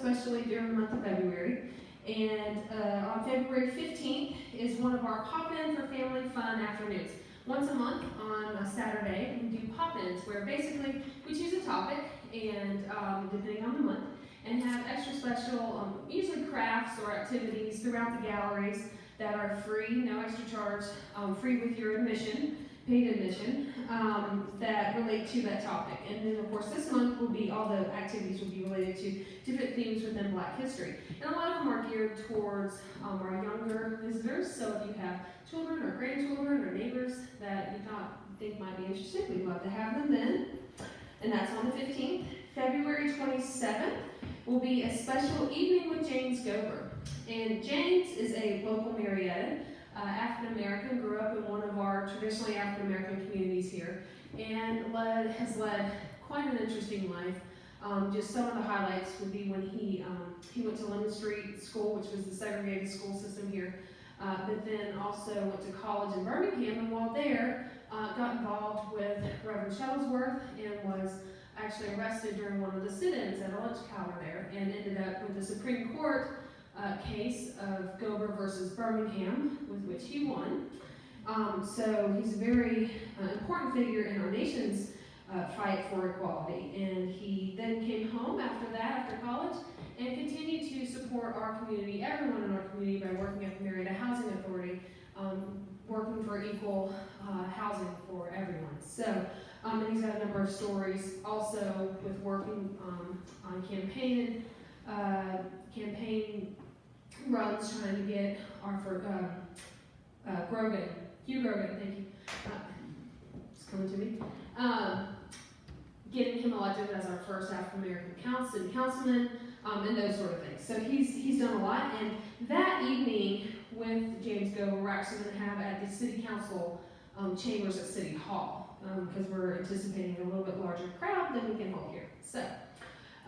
especially during the month of February. And on February 15th is one of our pop-in for family fun afternoons. Once a month on a Saturday, we do pop-ins where basically we choose a topic and depending on the month, and have extra special, usually crafts or activities throughout the galleries that are free, no extra charge, free with your admission, paid admission, that relate to that topic. And then of course this month will be, all the activities will be related to different themes within Black history. And a lot of them are geared towards our younger visitors, so if you have children or grandchildren or neighbors that you think might be interested, we'd love to have them then. And that's on the 15th. February 27th will be a special evening with James Gober. And James is a local Marietan, African American, grew up in one of our traditionally African American communities here, and has led quite an interesting life. Just some of the highlights would be when he went to Lemon Street School, which was the segregated school system here, but then also went to college in Birmingham, and while there, got involved with Reverend Shuttlesworth and was actually arrested during one of the sit-ins at a lunch counter there, and ended up with the Supreme Court case of Gober versus Birmingham, with which he won. So he's a very important figure in our nation's fight for equality. And he then came home after that, after college, and continued to support our community, everyone in our community, by working at the Marietta Housing Authority, working for equal housing for everyone. So, and he's got a number of stories also with working on campaign runs trying to get our Hugh Grogan, thank you, it's coming to me, getting him elected as our first African American city councilman, and those sort of things. So he's done a lot, and that evening with James Gober, we're actually going to have at the city council chambers at City Hall, because we're anticipating a little bit larger crowd than we can hold here. So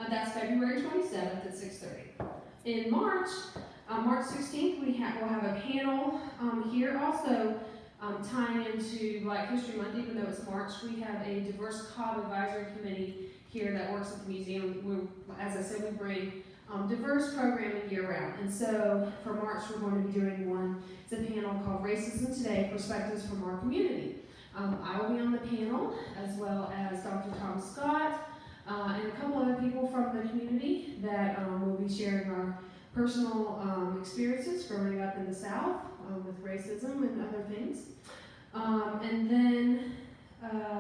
that's February 27th at 6:30. In March, March 16th, we'll have a panel here also tying into Black History Month. Even though it's March, we have a diverse COB advisory committee here that works at the museum. As I said, we bring diverse programming year-round. And so for March, we're going to be doing one. It's a panel called Racism Today, Perspectives from Our Community. I will be on the panel, as well as Dr. Tom Scott, and a couple other people from the community that will be sharing our personal experiences growing up in the South with racism and other things. And then,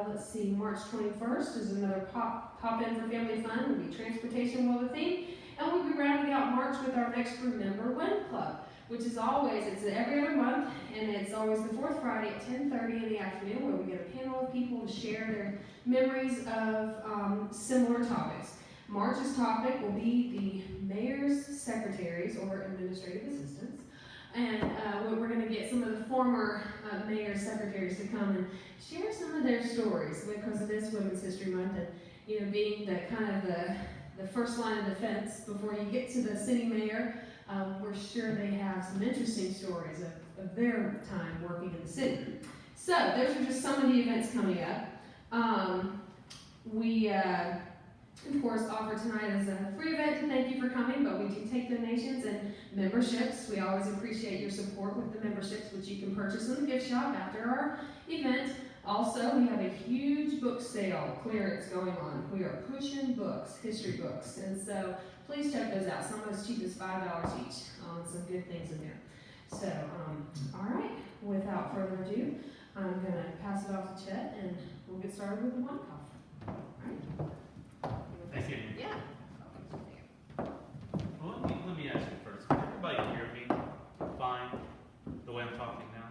let's see, March 21st is another pop-in for family fun. It'll be transportation will be the theme. And we'll be rounding out March with our next Remember When Club, which is always, it's every other month, and it's always the fourth Friday at 10:30 in the afternoon, where we get a panel of people to share their memories of similar topics. March's topic will be the mayor's secretaries or administrative assistants, and we're going to get some of the former mayor's secretaries to come and share some of their stories, because it is Women's History Month, and being the kind of the first line of defense before you get to the city mayor. We're sure they have some interesting stories of their time working in the city. So those are just some of the events coming up. We, of course, offer tonight as a free event to thank you for coming, but we do take donations and memberships. We always appreciate your support with the memberships, which you can purchase in the gift shop after our event. Also, we have a huge book sale clearance going on. We are pushing books, history books, and so please check those out. Some of as cheap as $5 each. Some good things in there. So, all right, without further ado, I'm going to pass it off to Chet, and we'll get started with the Winecoff. All right. Thank you. Yeah. Well, let me ask you first. Can everybody hear me fine the way I'm talking now?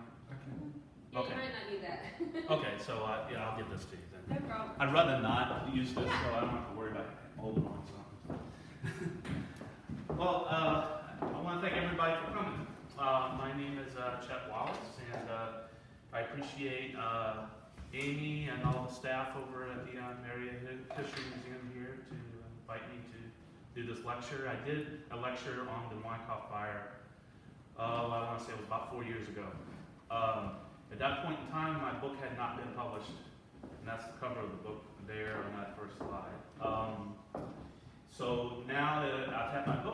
Yeah, Okay. you might not need that. Okay, so I'll give this to you then. No problem. I'd rather not use this, so I don't have to worry about holding on to something. Well, I want to thank everybody for coming. My name is Chet Wallace, and I appreciate Amy and all the staff over at the Marietta History Museum here to invite me to do this lecture. I did a lecture on the Winecoff fire, I want to say it was about 4 years ago. At that point in time, my book had not been published, and that's the cover of the book there on that first slide. So now that I've had my book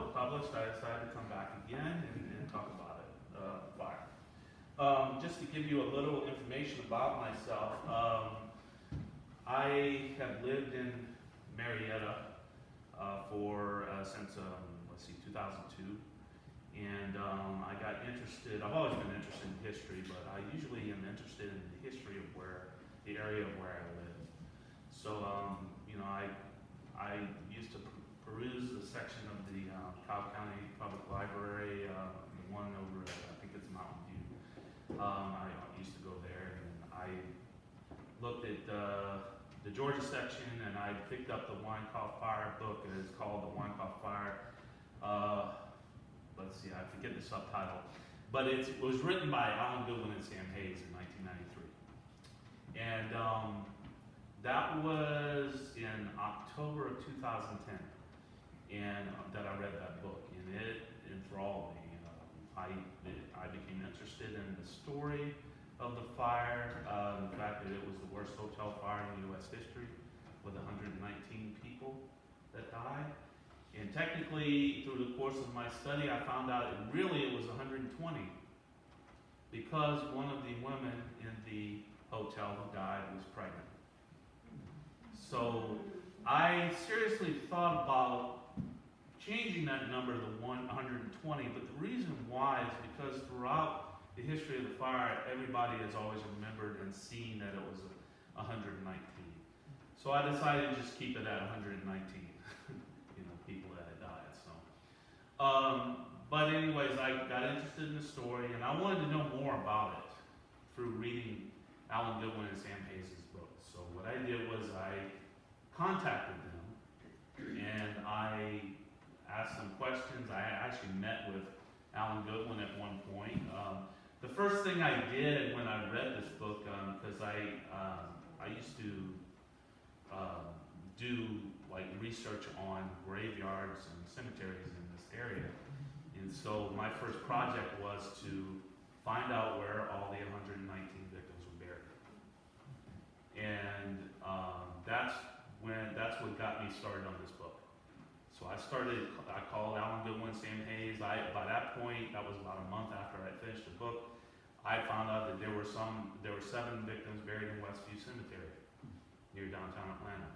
so I decided to come back again and talk about it, fire. Just to give you a little information about myself, I have lived in Marietta since 2002, and I got interested. I've always been interested in history, but I usually am interested in the history of the area of where I live. So I used to peruse a section of the Cobb County Public Library, the one over at, I think it's Mountain View. I used to go there, and I looked at the Georgia section, and I picked up the Winecoff Fire book. It's called the Winecoff Fire. Let's see, I forget the subtitle, but it was written by Alan Goodwin and Sam Hayes in 1993, and that was in October of 2010, and that I read that book, and it enthralled me. I became interested in the story of the fire, the fact that it was the worst hotel fire in U.S. history, with 119 people that died. And technically, through the course of my study, I found out it was 120, because one of the women in the hotel who died was pregnant. So I seriously thought about changing that number to 120, but the reason why is because throughout the history of the fire, everybody has always remembered and seen that it was 119. So I decided to just keep it at 119, people that had died. But anyways, I got interested in the story, and I wanted to know more about it through reading Alan Goodwin and Sam Hayes' book. So what I did was I contacted them, and I asked them questions. I actually met with Alan Goodwin at one point. The first thing I did when I read this book, because I used to do like research on graveyards and cemeteries in this area, and so my first project was to find out where all the 119 victims were buried, and that's what got me started on this book. So I called Alan Goodwin, Sam Hayes. By that point, that was about a month after I finished the book, I found out that there were 7 victims buried in Westview Cemetery near downtown Atlanta,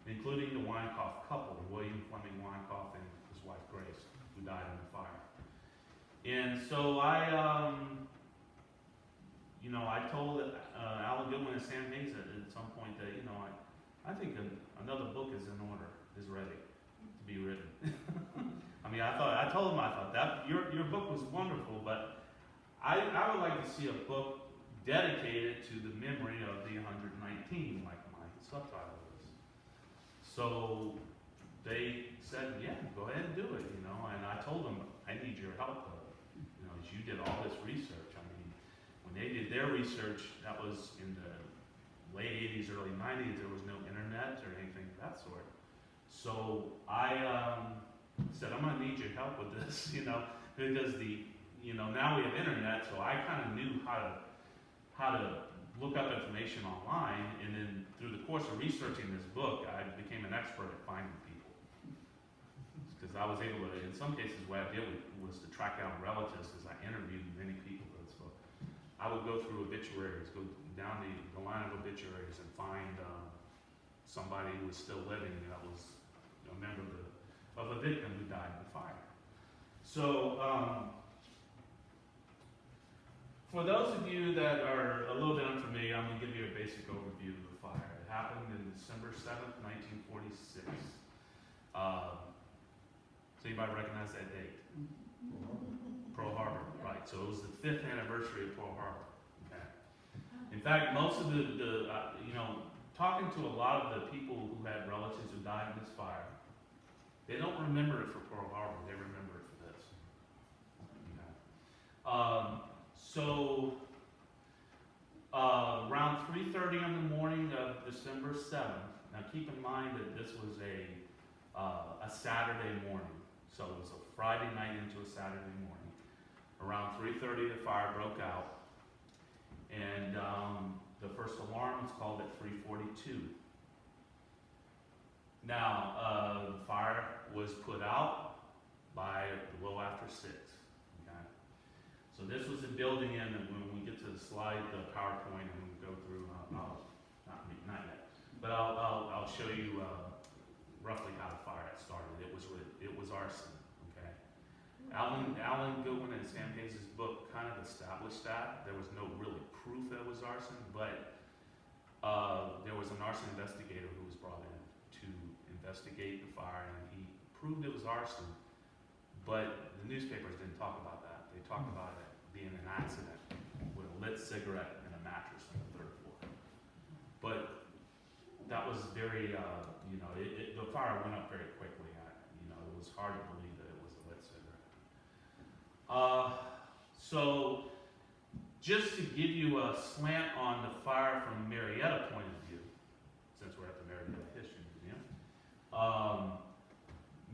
including the Winecoff couple, William Fleming Winecoff and his wife Grace, who died in the fire. And so I told Alan Goodwin and Sam Hayes at some point that I think another book is ready to be written. I told him that your book was wonderful, but I would like to see a book dedicated to the memory of the 119, like my subtitle is. So they said, yeah, go ahead and do it, and I told them, I need your help, though. As you did all this research. When they did their research, that was in the late 80s, early 90s, there was no internet or anything of that sort. So I said, I'm going to need your help with this, because now we have internet, so I kind of knew how to look up information online, and then through the course of researching this book, I became an expert at finding people. Because I was able to, in some cases, what I did was to track down relatives, as I interviewed many people for this book. I would go through obituaries, go down the line of obituaries, and find somebody who was still living that was a member of a victim who died in the fire. So, for those of you that are a little bit unfamiliar, I'm going to give you a basic overview of the fire. It happened on December 7th, 1946. Does anybody recognize that date? Pearl Harbor, right. So it was the 5th anniversary of Pearl Harbor. Okay. In fact, most of talking to a lot of the people who had relatives who died in this fire, they don't remember it for Pearl Harbor, they remember it for this. Okay. So around 3:30 in the morning of December 7th, now keep in mind that this was a Saturday morning, so it was a Friday night into a Saturday morning. Around 3:30 the fire broke out, and the first alarm was called at 3:42. Now the fire was put out, by a little after 6. Okay? So this was the building in, and when we get to the slide, the PowerPoint, and we go through, not yet, but I'll show you roughly how the fire had started. It was arson. Okay. Alan Goodwin in Sam Hayes' book kind of established that. There was no really proof that it was arson, but there was an arson investigator who was brought in to investigate the fire, and he proved it was arson, but the newspapers didn't talk about that. They talked about it being an accident with a lit cigarette and a mattress on the 3rd floor. But that was very, the fire went up very quickly. It was hard to believe that it was a lit cigarette. So just to give you a slant on the fire from Marietta point of view, since we're at the Marietta History Museum,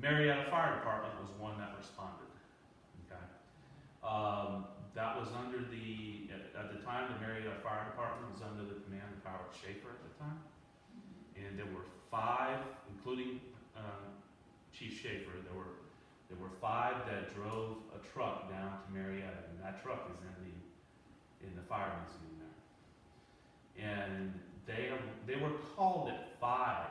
Marietta Fire Department was one that responded. Okay, that was under at the time the Marietta Fire Department was under the command of Howard Schaefer at the time, and there were 5, including Chief Schaefer. There were 5 that drove a truck down to Marietta, and that truck is in the fire museum there. And they were called at 5.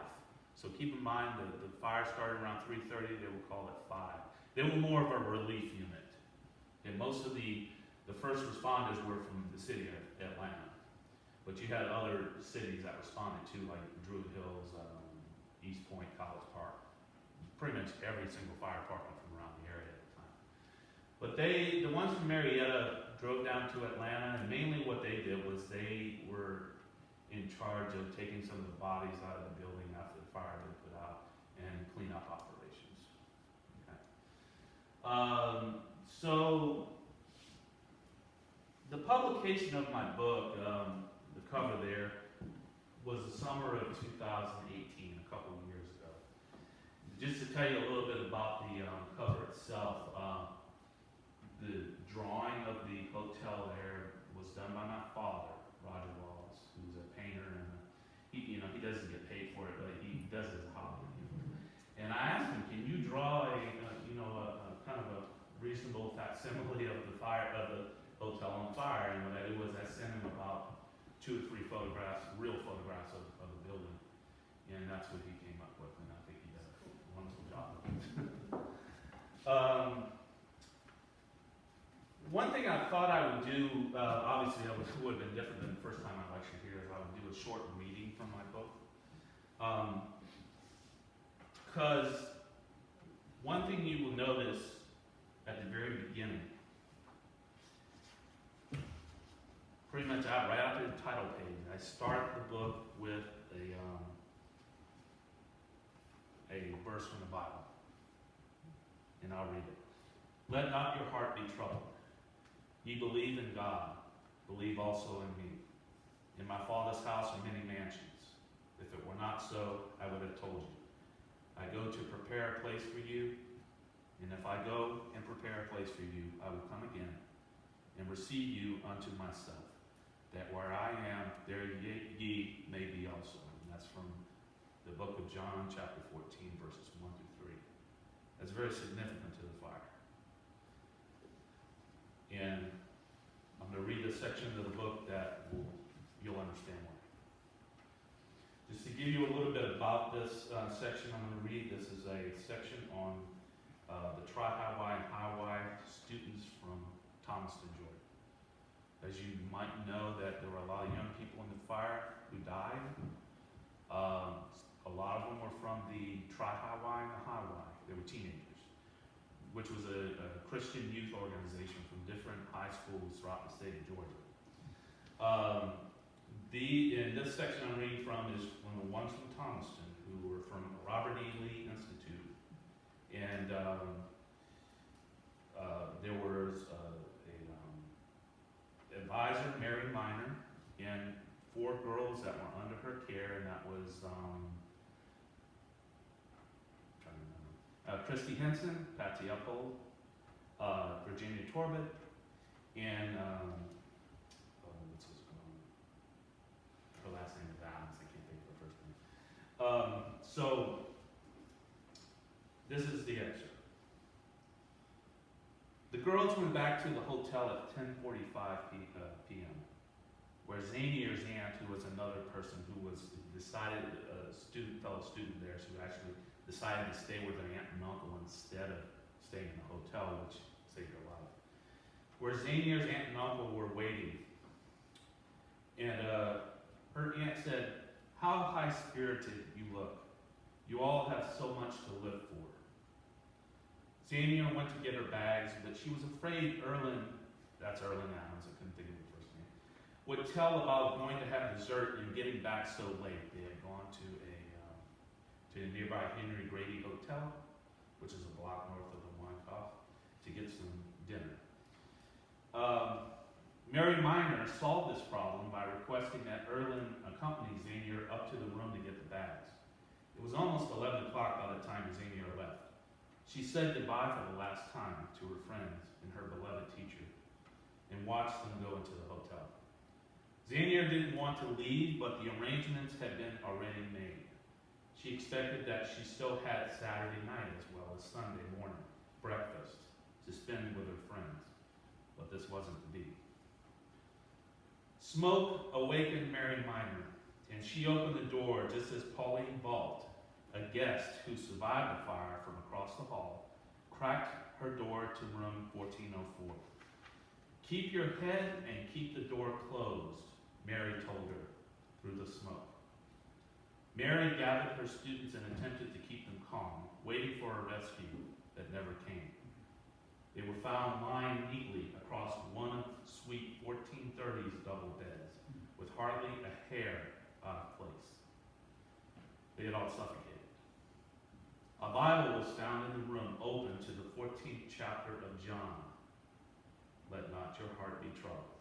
So keep in mind that the fire started around 3:30. They were called at 5. They were more of a relief unit. And most of the first responders were from the city of Atlanta. But you had other cities that responded too, like Druid Hills, East Point, College Park. Pretty much every single fire department from around the area at the time. But the ones from Marietta drove down to Atlanta, and mainly what they did was they were in charge of taking some of the bodies out of the building after the fire had been put out and cleanup operations. Okay. So the publication of my book, the cover there, was the summer of 2018, a couple of years ago. Just to tell you a little bit about the cover itself, the drawing of the hotel there was done by my father, Roger Wallace, who's a painter, and he doesn't get paid for it, but he does it as a hobby. And I asked him, can you draw a kind of a reasonable facsimile of the hotel on fire? And what I did was I sent him about 2 or 3 photographs, real photographs of the building, and that's what he came up with, and I think he did a wonderful job. One thing I thought I would do, obviously it would have been different than the first time I lectured here, is I would do a short reading from my book. Because one thing you will notice at the very beginning, pretty much right after the title page, I start the book with a verse from the Bible. And I'll read it. Let not your heart be troubled. Ye believe in God, believe also in me. In my Father's house are many mansions. If it were not so, I would have told you. I go to prepare a place for you, and if I go and prepare a place for you, I will come again and receive you unto myself, that where I am, there ye may be also. And that's from the book of John, chapter 14, verses 1 through 3. That's very significant to the fire. And I'm going to read a section of the book that you'll understand why. Just to give you a little bit about this section I'm going to read, this is a section on the Tri-Highway and Highway students from Thomaston, Georgia. As you might know, that there were a lot of young people in the fire who died. A lot of them were from the Tri-Highway and the Highway. They were teenagers, which was a Christian youth organization from different high schools throughout the state of Georgia. In this section I'm reading from is one of the ones from Thomaston, who were from Robert E. Lee Institute. And there was an advisor, Mary Minor, and 4 girls that were under her care, and that was Christy Henson, Patsy Uphold, Virginia Torbett, and her last name is Adams. I can't think of her first name. So this is the excerpt. girls went back to the hotel at 10:45 p.m., where Zanier's aunt, who was another person who was decided, fellow student there, who actually decided to stay with their aunt and uncle instead of staying in the hotel, which saved her life. Where Zanier's aunt and uncle were waiting. And her aunt said, "How high-spirited you look. You all have so much to live for." Zanier went to get her bags, but she was afraid that's Erlen Adams, I couldn't think of the first name, would tell about going to have dessert and getting back so late. They had gone to a nearby Henry Grady Hotel, which is a block north of the Winecoff, to get some dinner. Mary Miner solved this problem by requesting that Erlen accompany Zanier up to the room to get the bags. It was almost 11 o'clock by the time Zanier left. She said goodbye for the last time to her friends and her beloved teacher and watched them go into the hotel. Zanier didn't want to leave, but the arrangements had been already made. She expected that she still had Saturday night as well as Sunday morning breakfast to spend with her friends, but this wasn't to be. Smoke awakened Mary Miner, and she opened the door just as Pauline Balt, a guest who survived the fire from across the hall, cracked her door to room 1404. "Keep your head and keep the door closed," Mary told her through the smoke. Mary gathered her students and attempted to keep them calm, waiting for a rescue that never came. They were found lying neatly across one of Suite 1430's double beds, with hardly a hair out of place. They had all suffocated. A Bible was found in the room, open to the 14th chapter of John. "Let not your heart be troubled."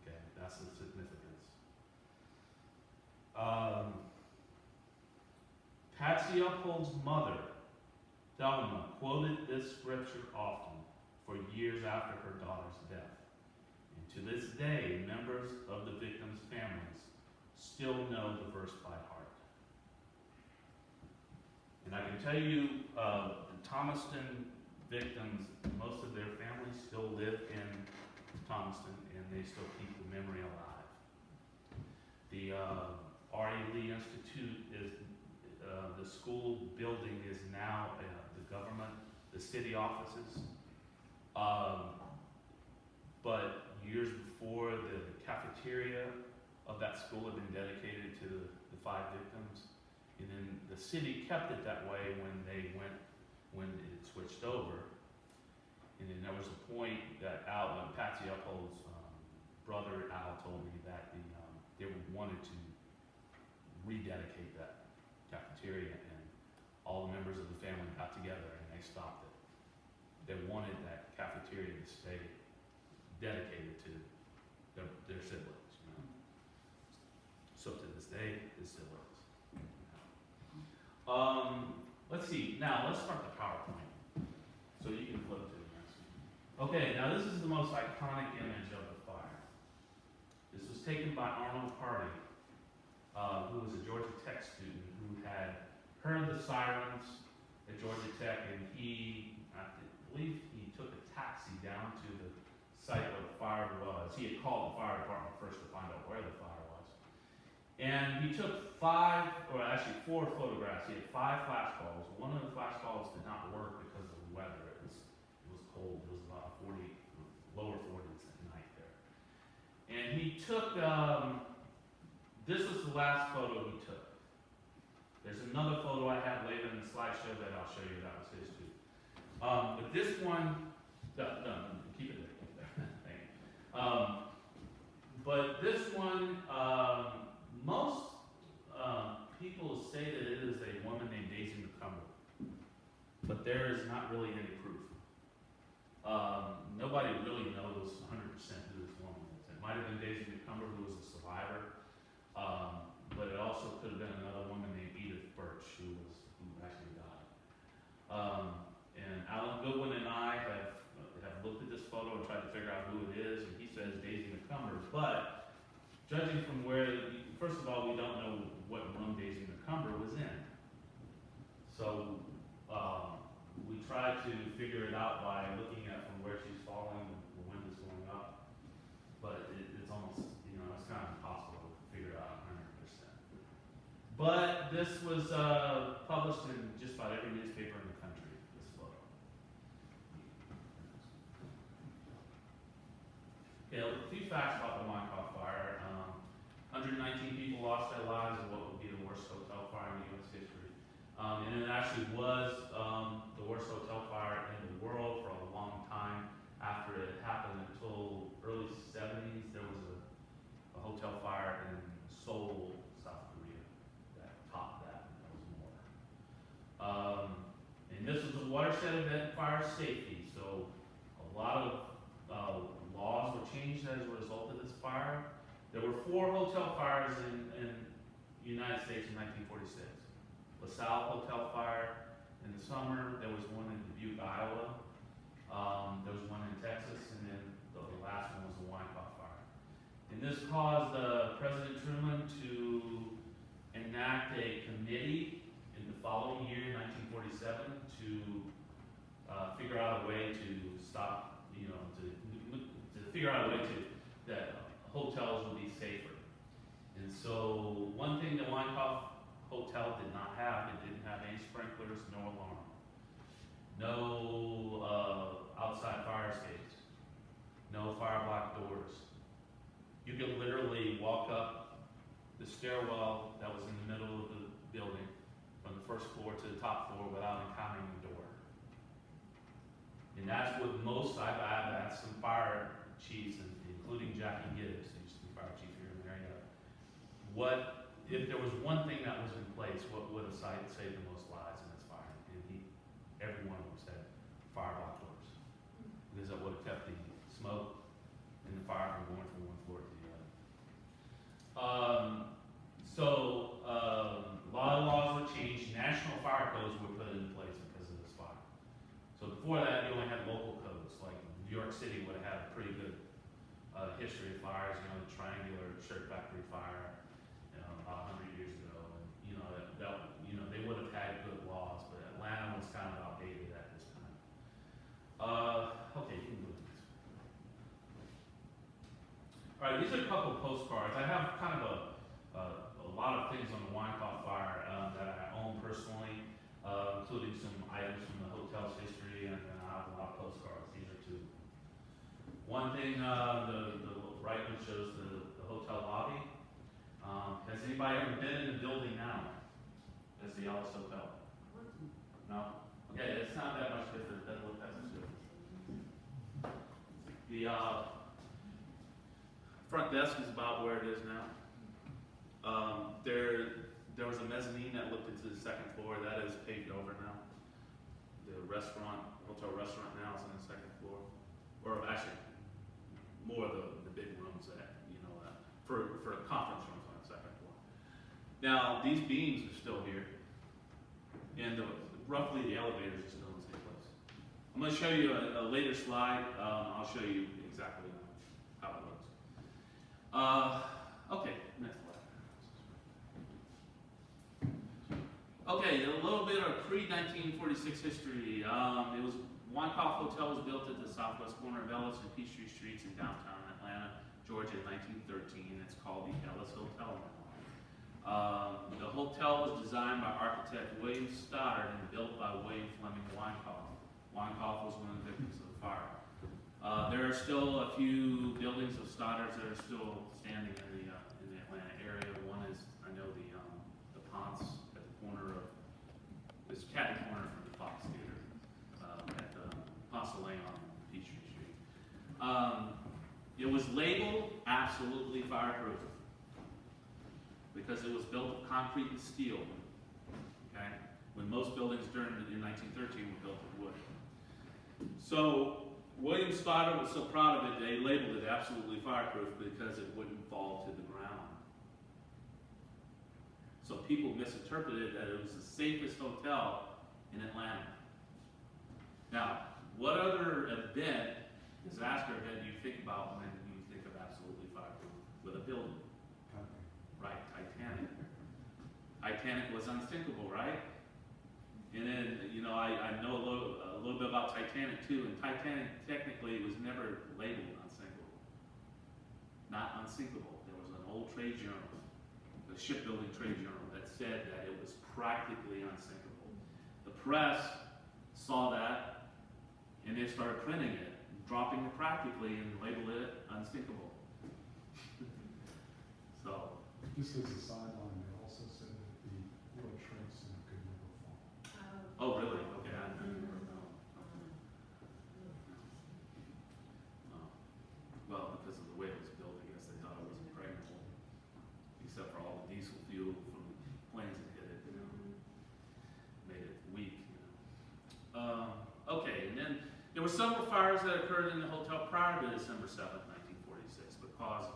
Okay, that's the significance. Patsy Uphold's mother, Thelma, quoted this scripture often for years after her daughter's death. And to this day, members of the victims' families still know the verse by heart. And I can tell you, the Thomaston victims, most of their families still live in Thomaston, and they still keep the memory alive. The R.E. Lee Institute is, the school building is now the government, the city offices. But years before, the cafeteria of that school had been dedicated to the 5 victims. And then the city kept it that way when it switched over. And then there was a point that when Patsy Uphold's brother Al told me that they wanted to rededicate that cafeteria, and all the members of the family got together and they stopped it. They wanted that cafeteria to stay dedicated to their siblings, you know. So to this day, it still is. Let's see. Now let's start the PowerPoint, so you can flip to the next one. Okay. Now this is the most iconic image of the fire. This was taken by Arnold Hardy, who was a Georgia Tech student who had heard the sirens at Georgia Tech, and I believe he took a taxi down to the site where the fire was. He had called the fire department first to find out where the fire was. And he took 4 photographs. He had 5 flash bulbs. One of the flash bulbs did not work because of the weather. It was cold. It was about lower 40s at night there. And he took, this was the last photo he took. There's another photo I have later in the slideshow that I'll show you. That was his too. But this one, no, keep it there. Thank you. But this one, most people say that it is a woman named Daisy McCumber, but there is not really any proof. Nobody really knows 100% who this woman is. It might have been Daisy McCumber, who was a survivor, but it also could have been another woman named Edith Birch, who actually died. And Alan Goodwin and I have looked at this photo and tried to figure out who it is, and he says Daisy McCumber, but judging from first of all, we don't know what room Daisy McCumber was in. So we tried to figure it out by looking at from where she's falling, the wind is going up, but it's almost, it's kind of impossible to figure it out 100%. But this was published in just about every newspaper in the country, this photo. Okay, a few facts about the Winecoff fire. 119 people lost their lives in what would be the worst hotel fire in U.S. history. And it actually was the worst hotel fire in the world for a long time. After it happened until early 70s, there was a hotel fire in Seoul, South Korea, that topped that, and there was more. And this was a watershed event, fire safety, so a lot of laws were changed as a result of this fire. There were 4 hotel fires in the United States in 1946. LaSalle Hotel Fire in the summer, there was one in Dubuque, Iowa, there was one in Texas, and then the last one was the Winecoff Fire. And this caused President Truman to enact a committee in the following year, 1947, to figure out a way to stop, to figure out a way that hotels would be safer. And so one thing the Winecoff Hotel did not have, it didn't have any sprinklers, no alarm, no outside fire escapes, no fire block doors. You could literally walk up the stairwell that was in the middle of the building from the first floor to the top floor without encountering the door. And that's what most, I've asked some fire chiefs, including Jackie Gibbs, who used to be fire chief here in Marietta, what, if there was one thing that was in place, what would have saved the most lives in this fire? And every one of them said fire block doors. Because that would have kept the smoke and the fire from going from one floor to the other. A lot of laws were changed. National fire codes were put into place because of this fire. So before that, you only had local codes. Like New York City would have had a pretty good history of fires. The Triangular Shirt Factory fire, about 100 years ago, and they would have had good laws, but Atlanta was kind of outdated at this time. Okay, you can move this. All right, these are a couple of postcards. I have kind of a lot of things on the Winecoff fire that I own personally, including some items from the hotel's history, and then I have a lot of postcards. These are 2. One thing, the right one shows the hotel lobby. Has anybody ever been in the building now? As the Wallace Hotel? No? Okay, it's not that much different. It doesn't look that much different. The front desk is about where it is now. There was a mezzanine that looked into the 2nd floor. That is paved over now. The hotel restaurant now is on the 2nd floor. Or actually, more of the big rooms that, for a conference rooms on the 2nd floor. Now, these beams are still here, and roughly the elevators are still in the same place. I'm going to show you a later slide. I'll show you exactly how it looks. Okay, next slide. Okay, a little bit of pre-1946 history. Winecoff Hotel was built at the southwest corner of Ellis and Peachtree Streets in downtown Atlanta, Georgia in 1913. It's called the Ellis Hotel now. The hotel was designed by architect William Stoddard and built by William Fleming Winecoff. Winecoff was one of the victims of the fire. There are still a few buildings of Stoddard's that are still standing in the Atlanta area. One is, I know, the Ponce at the corner of this catty corner from the Fox Theater at the Ponce Lane on Peachtree Street. It was labeled absolutely fireproof because it was built of concrete and steel. Okay, when most buildings in 1913 were built of wood. So William Stoddard was so proud of it, they labeled it absolutely fireproof because it wouldn't fall to the ground. So people misinterpreted that it was the safest hotel in Atlanta. Now, what other event, disaster event, do you think about when you think of absolutely fireproof with a building? Right, Titanic. Titanic was unsinkable, right? And then, I know a little bit about Titanic too, and Titanic technically was never labeled unsinkable. Not unsinkable. There was an old trade journal, the shipbuilding trade journal, that said that it was practically unsinkable. The press saw that, and they started printing it, dropping it practically, and labeled it unsinkable. So. Just as a sideline, they also said that the World Trade Center could never fall. Oh, really? Okay, I didn't know. Well, because of the way it was built, I guess they thought it was impregnable, except for all the diesel fuel from the planes that hit it, made it weak. Okay, and then there were several fires that occurred in the hotel prior to December 7th, 1946, but caused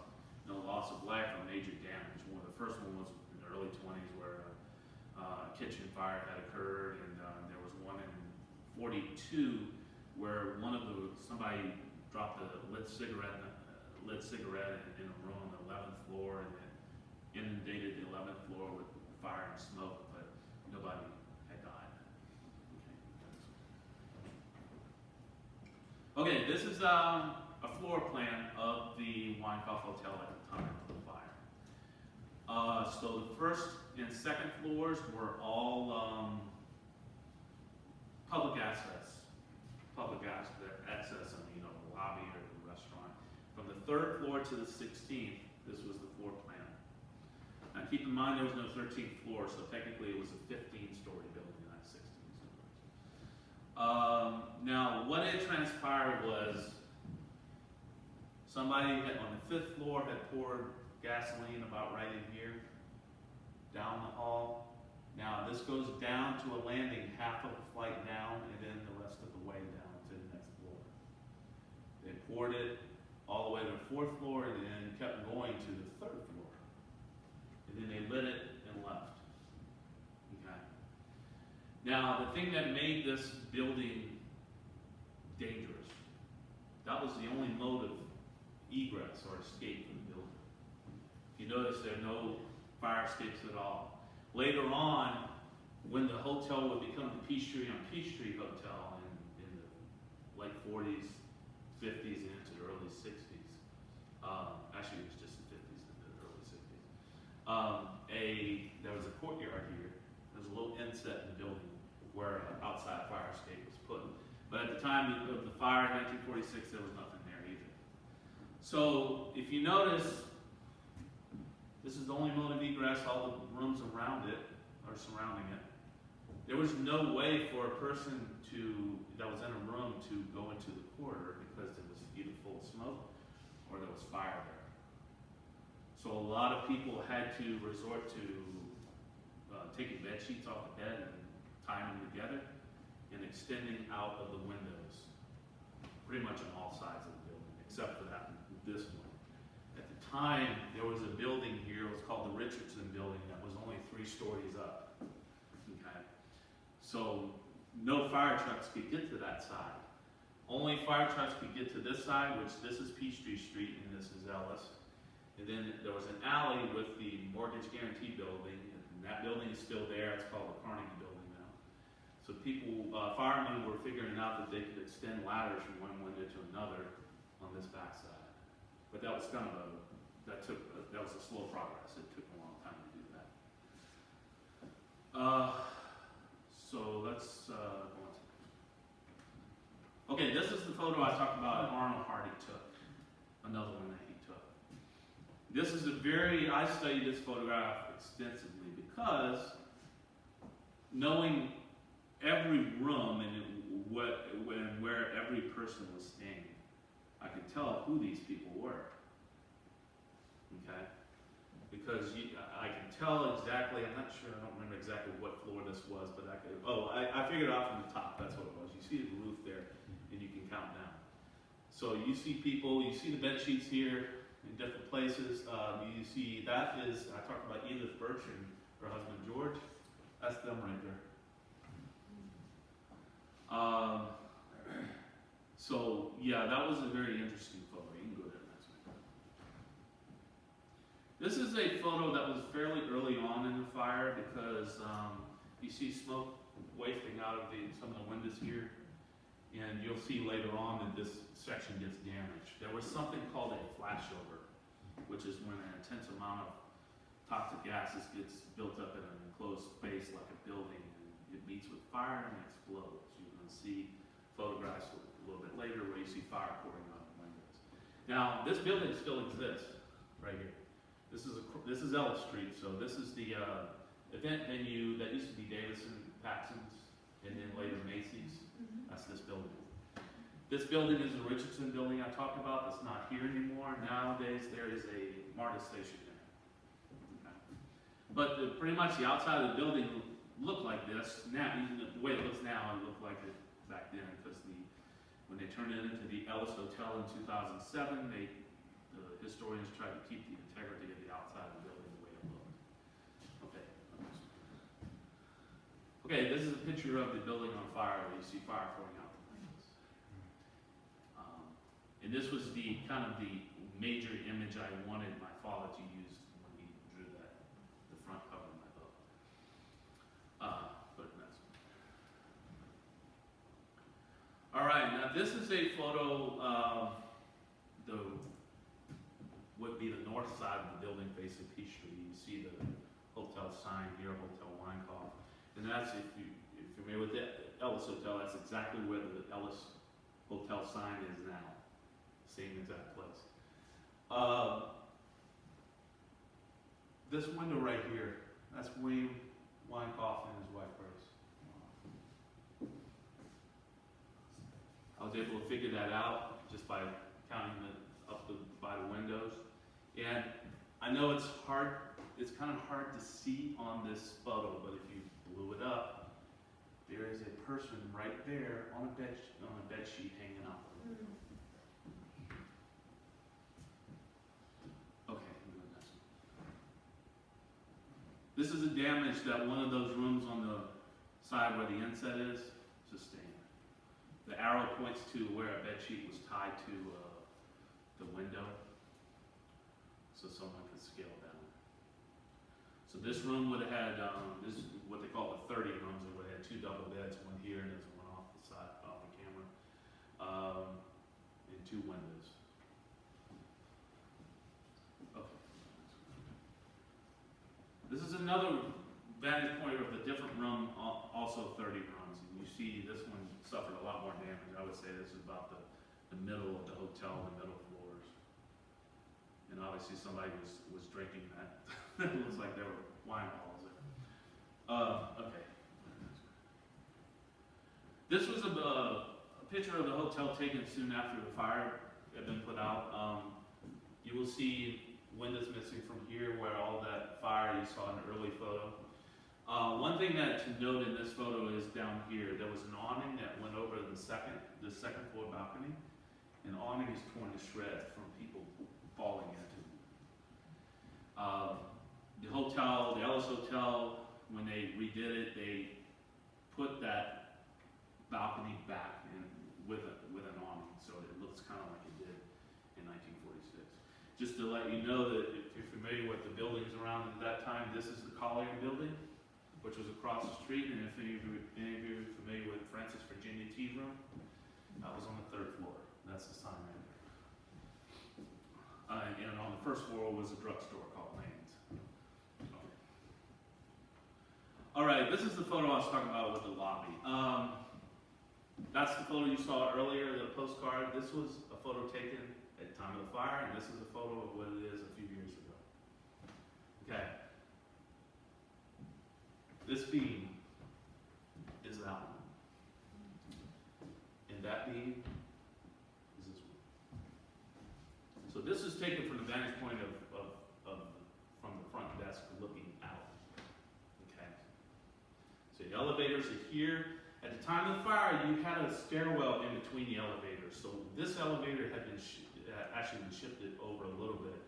loss of life or major damage. One of the first one was in the early 20s, where a kitchen fire had occurred, and there was one in 42 where somebody dropped a lit cigarette in a room on the 11th floor, and it inundated the 11th floor with fire and smoke, but nobody had died. Okay, this is a floor plan of the Winecoff Hotel at the time of the fire. So the first and second floors were all public access on the lobby or the restaurant. From the third floor to the 16th, this was the floor plan. Now keep in mind there was no 13th floor, so technically it was a 15-story building, not 16 stories. Now what had transpired was somebody on the 5th floor had poured gasoline about right in here, down the hall. Now this goes down to a landing half of the flight down, and then the rest of the way down to the next floor. They poured it all the way to the 4th floor, and then kept going to the 3rd floor. And then they lit it and left. Okay. Now the thing that made this building dangerous, that was the only mode of egress or escape from the building. If you notice, there are no fire escapes at all. Later on, when the hotel would become the Peachtree on Peachtree Hotel in the late 40s, 50s, and into the early 60s, actually it was just the 50s and the early 60s, there was a courtyard here. There was a little inset in the building where an outside fire escape was put. But at the time of the fire in 1946, there was nothing there either. So if you notice, this is the only mode of egress. All the rooms around it are surrounding it. There was no way for a person that was in a room to go into the corridor because it was either full of smoke or there was fire there. So a lot of people had to resort to taking bed sheets off the bed and tying them together and extending out of the windows, pretty much on all sides of the building, except for this one. At the time, there was a building here, it was called the Richardson Building, that was only 3 stories up. Okay. So no fire trucks could get to that side. Only fire trucks could get to this side, which this is Peachtree Street and this is Ellis. And then there was an alley with the Mortgage Guarantee Building, and that building is still there. It's called the Carnegie Building now. So firemen were figuring out that they could extend ladders from one window to another on this backside. But that was kind of that was a slow progress. It took a long time to do that. So let's go on to. Okay, this is the photo I talked about Arnold Hardy took. Another one that he took. I studied this photograph extensively because knowing every room and where every person was staying, I could tell who these people were. Okay? Because I can tell exactly, I'm not sure, I don't remember exactly what floor this was, but I figured it out from the top, that's what it was. You see the roof there, and you can count down. So you see people, you see the bed sheets here in different places. You see, that is, I talked about Edith Birch and her husband George. That's them right there. So yeah, that was a very interesting photo. You can go there next week. This is a photo that was fairly early on in the fire because you see smoke wasting out of some of the windows here. And you'll see later on that this section gets damaged. There was something called a flashover, which is when an intense amount of toxic gases gets built up in an enclosed space like a building, and it meets with fire and explodes. You're going to see photographs a little bit later where you see fire pouring out of the windows. Now, this building still exists right here. This is Ellis Street, so this is the event venue that used to be Davison Paxson's and then later Macy's. That's this building. This building is the Richardson building I talked about. That's not here anymore. Nowadays, there is a MARTA station there. Okay. But pretty much the outside of the building looked like this. Now, the way it looks now, it looked like it back then because when they turned it into the Ellis Hotel in 2007, the historians tried to keep the integrity of the outside of the building the way it looked. Okay. Okay, this is a picture of the building on fire where you see fire pouring out the windows. And this was the kind of the major image I wanted my father to use when he drew the front cover of my book. But that's all right. Now this is a photo of would be the north side of the building facing Peachtree. You see the hotel sign here, Hotel Winecoff. And that's, if you're familiar with the Ellis Hotel, that's exactly where the Ellis Hotel sign is now. Same exact place. This window right here, that's William Winecoff and his wife Grace. I was able to figure that out just by counting by the windows. And I know it's hard, it's kind of hard to see on this photo, but if you blew it up, there is a person right there on a bed sheet hanging up. Okay, this is a damage that one of those rooms on the side where the inset is sustained. The arrow points to where a bed sheet was tied to the window, so someone could scale down. So this room would have had, this is what they call the 30 rooms. It would have had 2 double beds, one here and there's one off the side, off the camera, and 2 windows. Okay. This is another vantage point of a different room, also 30 rooms. And you see this one suffered a lot more damage. I would say this is about the middle of the hotel, the middle floors. And obviously somebody was drinking that. It looks like there were wine bottles there. Okay. This was a picture of the hotel taken soon after the fire had been put out. You will see windows missing from here where all that fire you saw in the early photo. One thing that to note in this photo is down here, there was an awning that went over the second floor balcony. And the awning is torn to shreds from people falling into it. The hotel, the Ellis Hotel, when they redid it, they put that balcony back in with an awning, so it looks kind of like it did in 1946. Just to let you know that if you're familiar with the buildings around at that time, this is the Collier Building, which was across the street, and if any of you are familiar with Francis Virginia Tea Room, that was on the 3rd floor. That's the sign right there. And on the 1st floor was a drugstore called Lane's. Okay. All right, this is the photo I was talking about with the lobby. That's the photo you saw earlier, the postcard. This was a photo taken at the time of the fire, and this is a photo of what it is a few years ago. Okay. This beam is that one. And that beam is this one. So this is taken from the vantage point from the front desk looking out. Okay. So the elevators are here. At the time of the fire, you had a stairwell in between the elevators. So this elevator had been actually been shifted over a little bit.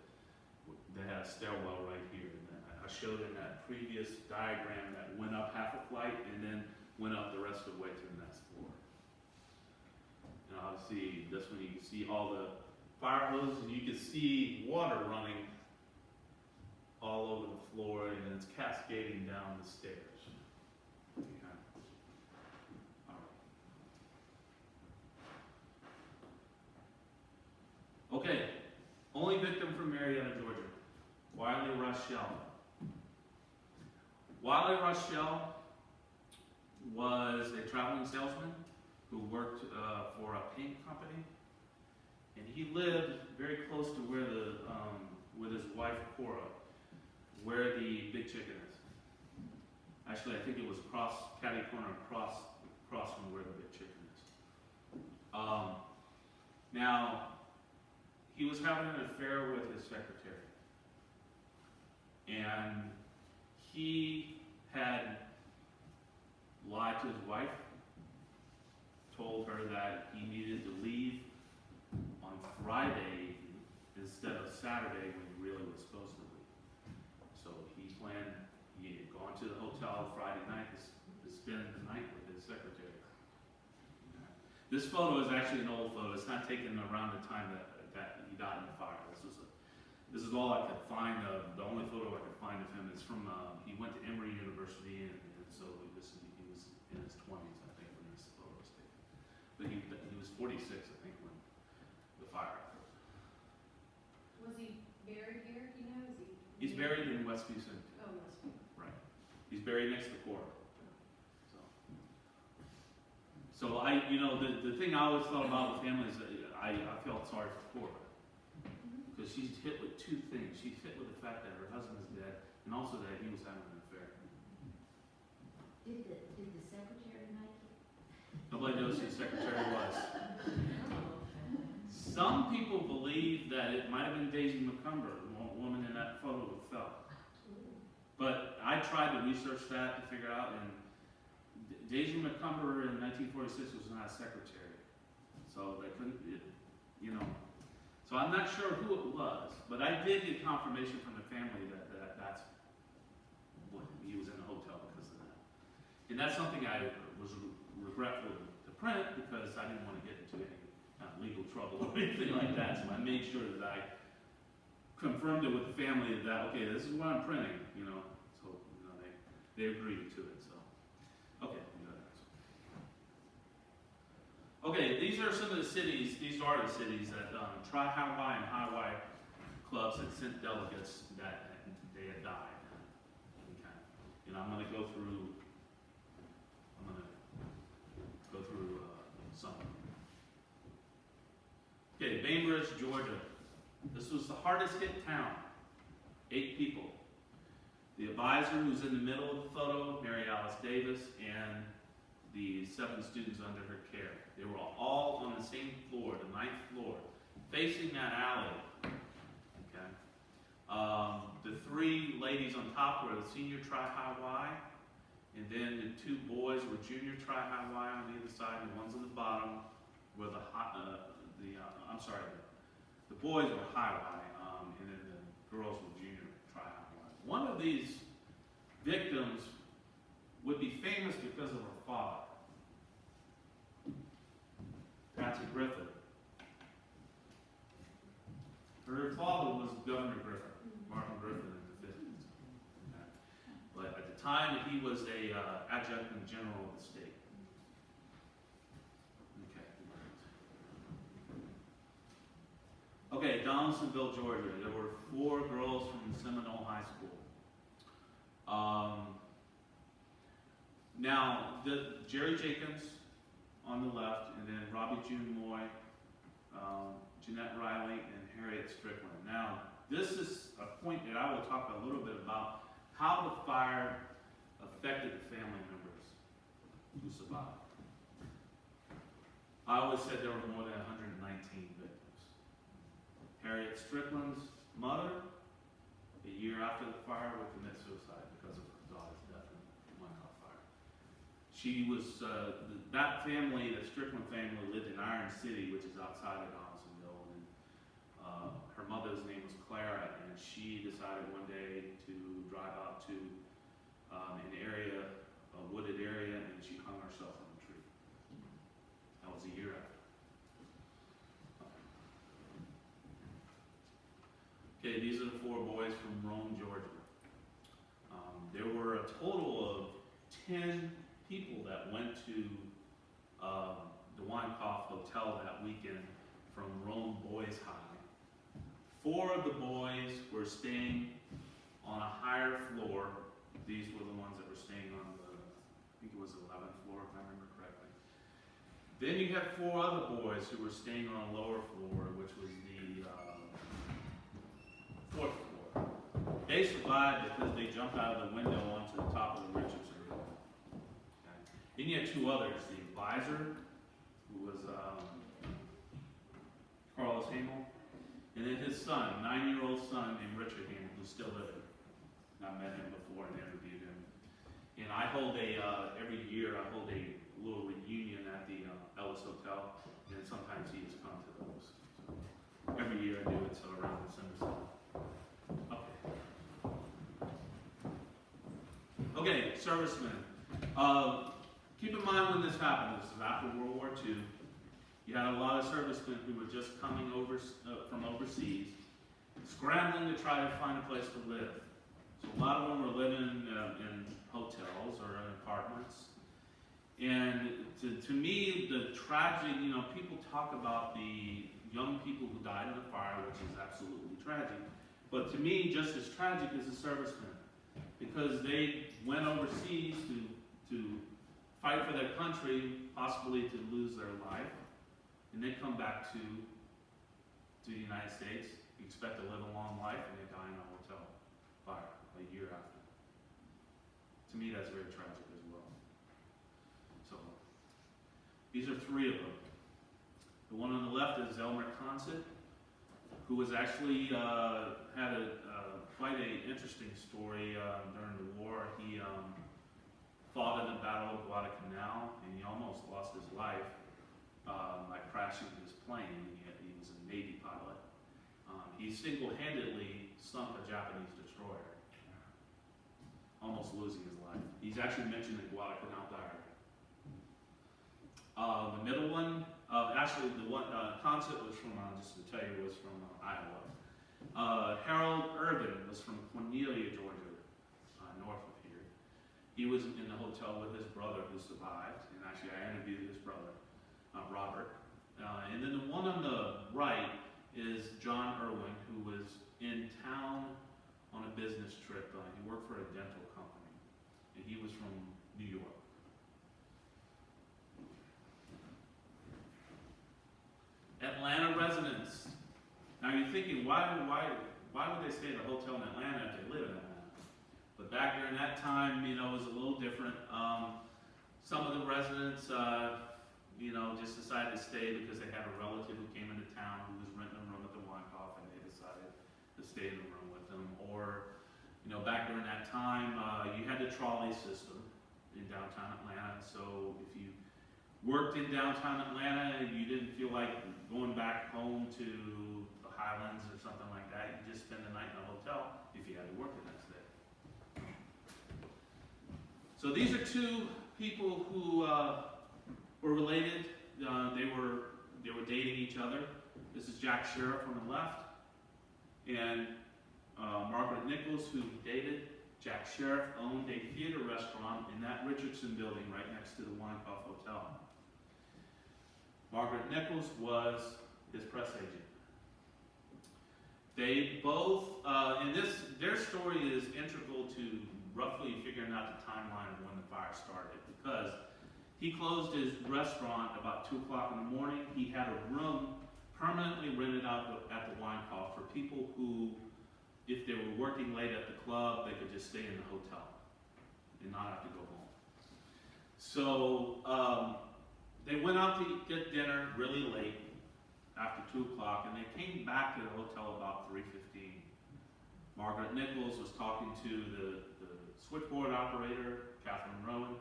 They had a stairwell right here. And I showed in that previous diagram that went up half a flight and then went up the rest of the way to the next floor. And obviously, this one you can see all the fire hoses, and you can see water running all over the floor, and it's cascading down the stairs. Okay. Rochelle. Wally Rochelle was a traveling salesman who worked for a paint company, and he lived very close to where with his wife Cora, where the Big Chicken is. Actually, I think it was catty corner across from where the Big Chicken is. Now, he was having an affair with his secretary, and he had lied to his wife, told her that he needed to leave on Friday instead of Saturday when he really was supposed to leave. So he had gone to the hotel Friday night to spend the night with his secretary. This photo is actually an old photo. It's not taken around the time that he died in the fire. This is all I could find. The only photo I could find of him is from, he went to Emory University, and so he was in his 20s, I think, when this photo was taken. But he was 46, I think, when the fire occurred. Was he buried here? Do you know? He's buried in Westview Cemetery. Oh, Westview. Right. He's buried next to Cora. So the thing I always thought about with family is that I felt sorry for Cora. Because she's hit with two things. She's hit with the fact that her husband is dead, and also that he was having an affair. Did the secretary make it? Nobody knows who the secretary was. Some people believe that it might have been Daisy McCumber, the woman in that photo that fell. But I tried to research that to figure out, and Daisy McCumber in 1946 was not a secretary. So they couldn't, So I'm not sure who it was, but I did get confirmation from the family that that's what he was in a hotel because of that. And that's something I was regretful to print because I didn't want to get into any kind of legal trouble or anything like that. So I made sure that I confirmed it with the family that, okay, this is what I'm printing, So, they agreed to it, so. Okay, okay, these are some of the cities, these are the cities that Tri-Hawaii and Hawaii clubs had sent delegates that they had died. Okay. And I'm going to go through some. Okay, Bainbridge, Georgia. This was the hardest hit town. 8 people. The advisor who's in the middle of the photo, Mary Alice Davis, and the 7 students under her care. They were all on the same floor, the 9th floor, facing that alley. Okay. The 3 ladies on top were the senior Tri-Hawaii, and then the 2 boys were junior Tri-Hawaii on either side, and the ones on the bottom were the boys were Hawaii, and then the girls were junior Tri-Hawaii. One of these victims would be famous because of her father, Patsy Griffin. Her father was Governor Griffin, Martin Griffin in the 50s. Okay. But at the time, he was a adjutant general of the state. Okay. Okay, Donaldsonville, Georgia. There were 4 girls from Seminole High School. Now, Jerry Jenkins on the left, and then Robbie June Moy, Jeanette Riley, and Harriet Strickland. Now, this is a point that I will talk a little bit about how the fire affected the family members who survived. I always said there were more than 119 victims. Harriet Strickland's mother, a year after the fire, would commit suicide because of her daughter's death in the Winecoff fire. She was, that family, the Strickland family, lived in Iron City, which is outside of Donaldsonville, and her mother's name was Clara, and she decided one day to drive out to an area, a wooded area, and she hung herself on a tree. That was a year after. Okay, these are the 4 boys from Rome, Georgia. There were a total of 10 people that went to the Winecoff Hotel that weekend from Rome Boys High. 4 of the boys were staying On a higher floor, these were the ones that were staying on the, I think it was the 11th floor, if I remember correctly. Then you had 4 other boys who were staying on a lower floor, which was the 4th floor. They survived because they jumped out of the window onto the top of the Richardson building. Okay. Then you had 2 others, the advisor, who was Carlos Hamel, and then his son, 9-year-old son named Richard Hamel, who's still living. I met him before and interviewed him. And I hold every year I hold a little reunion at the Ellis Hotel, and sometimes he has come to those. So every year I do it, so around December 7th. Okay, servicemen. Keep in mind when this happened. This is after World War II. You had a lot of servicemen who were just coming over from overseas, scrambling to try to find a place to live. So a lot of them were living in hotels or in apartments. And to me, the tragic, people talk about the young people who died in the fire, which is absolutely tragic. But to me, just as tragic is the servicemen, because they went overseas to fight for their country, possibly to lose their life, and they come back to the United States, expect to live a long life, and they die in a hotel fire a year after. To me, that's very tragic as well. So, these are 3 of them. The one on the left is Elmer Consett, who was actually had quite an interesting story during the war. He fought in the Battle of Guadalcanal, and he almost lost his life by crashing his plane. He was a Navy pilot. He single-handedly sunk a Japanese destroyer, almost losing his life. He's actually mentioned in Guadalcanal Diary. The middle one, actually the one Consett was from, just to tell you, was from Iowa. Harold Irvin was from Cornelia, Georgia, north of here. He was in the hotel with his brother who survived, and actually I interviewed his brother, Robert. And then the one on the right is John Irwin, who was in town on a business trip. He worked for a dental company, and he was from New York. Atlanta residents. Now you're thinking, why would they stay at a hotel in Atlanta if they live in Atlanta? But back during that time, it was a little different. Some of the residents, just decided to stay because they had a relative who came into town who was renting a room at the Winecoff, and they decided to stay in the room with them. Or, back during that time, you had the trolley system in downtown Atlanta. So if you worked in downtown Atlanta, you didn't feel like going back home to the Highlands or something like that. You just spend the night in a hotel if you had to work the next day. So these are 2 people who were related. They were dating each other. This is Jack Sheriff on the left, and Margaret Nichols, who he dated. Jack Sheriff owned a theater restaurant in that Richardson building right next to the Winecoff Hotel. Margaret Nichols was his press agent. They both, their story is integral to roughly figuring out the timeline of when the fire started, because he closed his restaurant about 2 o'clock in the morning. He had a room permanently rented out at the Winecoff for people who, if they were working late at the club, they could just stay in the hotel and not have to go home. So they went out to get dinner really late, after 2 o'clock, and they came back to the hotel about 3:15. Margaret Nichols was talking to the switchboard operator, Catherine Rowan.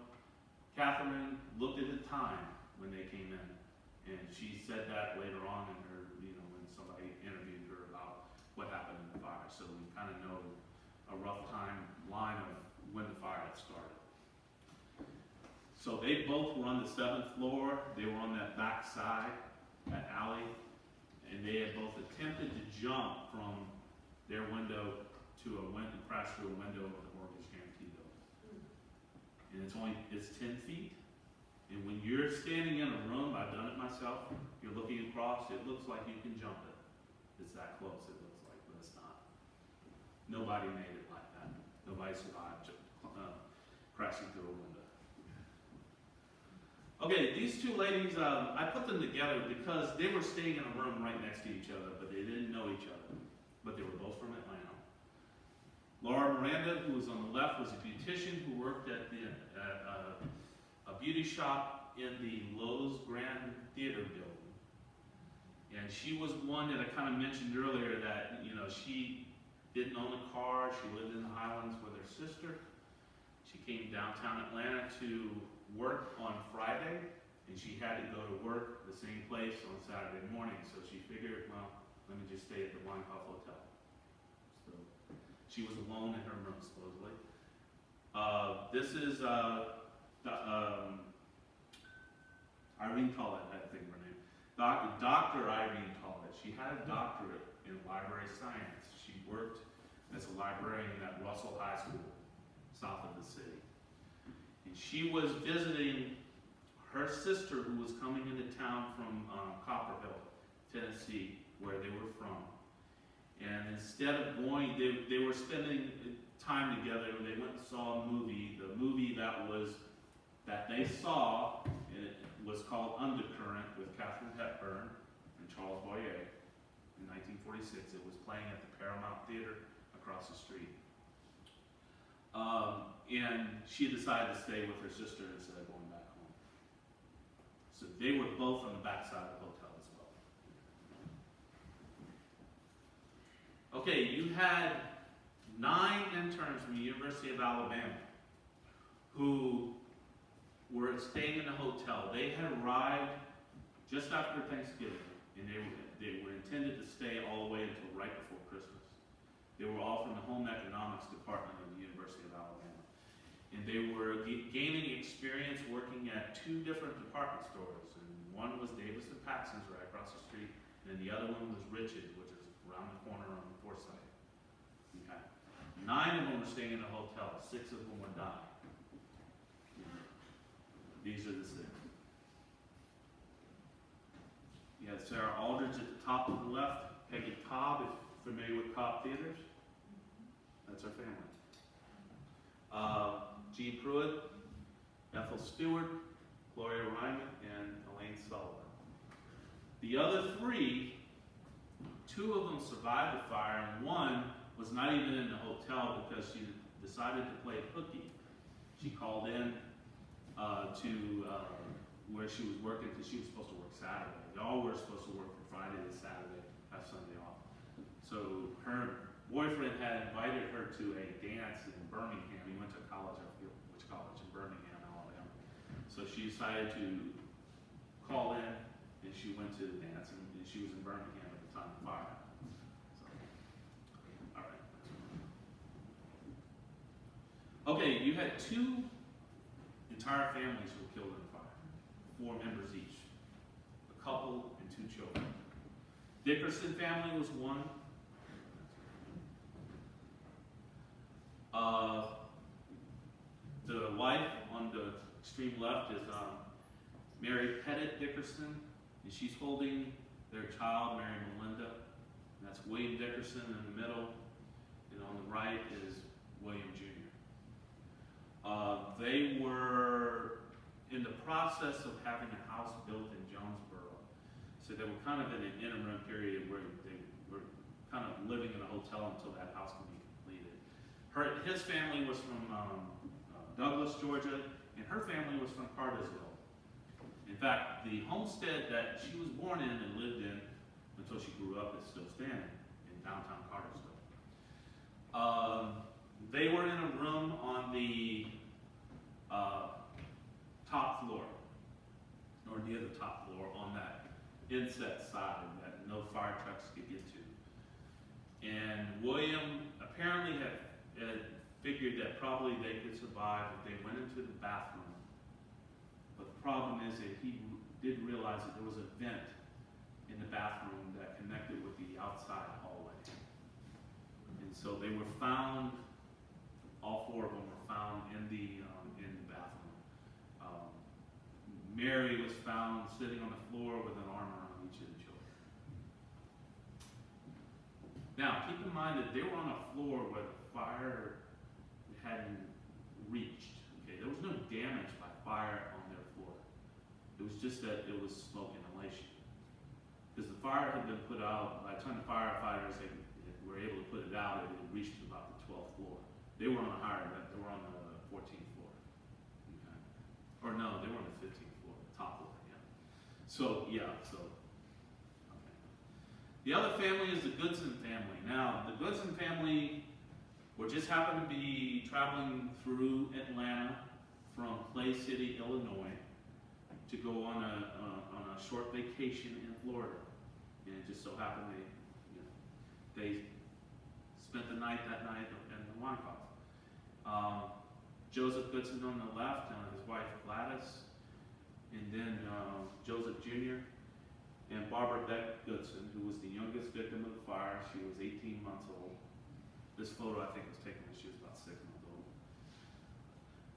Catherine looked at the time when they came in, and she said that later on in her, when somebody interviewed her about what happened in the fire. So we kind of know a rough timeline of when the fire had started. So they both were on the 7th floor. They were on that back side, that alley, and they had both attempted to jump from their window to crash through a window of the mortgage guarantee building. And it's 10 feet. And when you're standing in a room, I've done it myself, you're looking across, it looks like you can jump it. It's that close, it looks like, but it's not. Nobody made it like that. Nobody survived crashing through a window. Okay, these two ladies, I put them together because they were staying in a room right next to each other, but they didn't know each other. But they were both from Atlanta. Laura Miranda, who was on the left, was a beautician who worked at a beauty shop in the Lowe's Grand Theater building. And she was one that I kind of mentioned earlier that, she didn't own a car. She lived in the Highlands with her sister. She came downtown Atlanta to work on Friday, and she had to go to work the same place on Saturday morning. So she figured, well, let me just stay at the Winecoff Hotel. So she was alone in her room, supposedly. This is Irene Tollett, I think her name. Dr. Irene Tollett. She had a doctorate in library science. She worked as a librarian at Russell High School, south of the city. And she was visiting her sister who was coming into town from Copperhill, Tennessee, where they were from. And instead of going, they were spending time together. They went and saw a movie. The movie that they saw was called Undercurrent with Katharine Hepburn and Charles Boyer in 1946. It was playing at the Paramount Theater across the street. And she decided to stay with her sister instead of going back home. So they were both on the backside of the hotel as well. Okay, you had 9 interns from the University of Alabama who were staying in the hotel. They had arrived just after Thanksgiving, and they were intended to stay all the way until right before Christmas. They were all from the home economics department of the University of Alabama. And they were gaining experience working at 2 different department stores. And one was Davis and Paxson's right across the street, and the other one was Rich's, which is around the corner on Forsyth. Okay. 9 of them were staying in a hotel. 6 of them were dying. These are the 6. You had Sarah Aldridge at the top of the left, Peggy Cobb, if you're familiar with Cobb Theaters. That's her family. Jean Pruitt, Ethel Stewart, Gloria Ryman, and Elaine Sullivan. The other 3, 2 of them survived the fire, and one was not even in the hotel because she decided to play hooky. She called in to where she was working because she was supposed to work Saturday. They all were supposed to work from Friday to Saturday, have Sunday off. So her boyfriend had invited her to a dance in Birmingham. He went to college, I forget which college, in Birmingham, Alabama. So she decided to call in, and she went to the dance, and she was in Birmingham at the time of the fire. So, all right. Okay, you had 2 entire families who were killed in the fire, 4 members each, a couple and 2 children. Dickerson family was one. The wife on the extreme left is Mary Pettit Dickerson, and she's holding their child, Mary Melinda. And that's William Dickerson in the middle, and on the right is William Jr. They were in the process of having a house built in Jonesboro. So they were kind of in an interim period where they were kind of living in a hotel until that house could be completed. His family was from Douglas, Georgia, and her family was from Cartersville. In fact, the homestead that she was born in and lived in until she grew up is still standing in downtown Cartersville. They were in a room on the top floor, or near the top floor, on that inset side that no fire trucks could get to. And William apparently had figured that probably they could survive if they went into the bathroom. But the problem is that he did realize that there was a vent in the bathroom that connected with the outside hallway. And so they were found, all 4 of them were found in the bathroom. Mary was found sitting on the floor with an arm around each of the children. Now, keep in mind that they were on a floor where the fire hadn't reached. Okay, there was no damage by fire on their floor. It was just that it was smoke inhalation. Because the fire had been put out, by the time the firefighters were able to put it out, it had reached about the 12th floor. They were on a higher, they were on the 14th floor. Okay. Or no, they were on the 15th floor, top floor, yeah. So, yeah, so. Okay. The other family is the Goodson family. Now, the Goodson family were just happened to be traveling through Atlanta from Clay City, Illinois, to go on a short vacation in Florida. And it just so happened they spent the night that night in the Winecoff. Joseph Goodson on the left, his wife Gladys, and then Joseph Jr., and Barbara Beck Goodson, who was the youngest victim of the fire. She was 18 months old. This photo, I think, was taken when she was about 6 months old.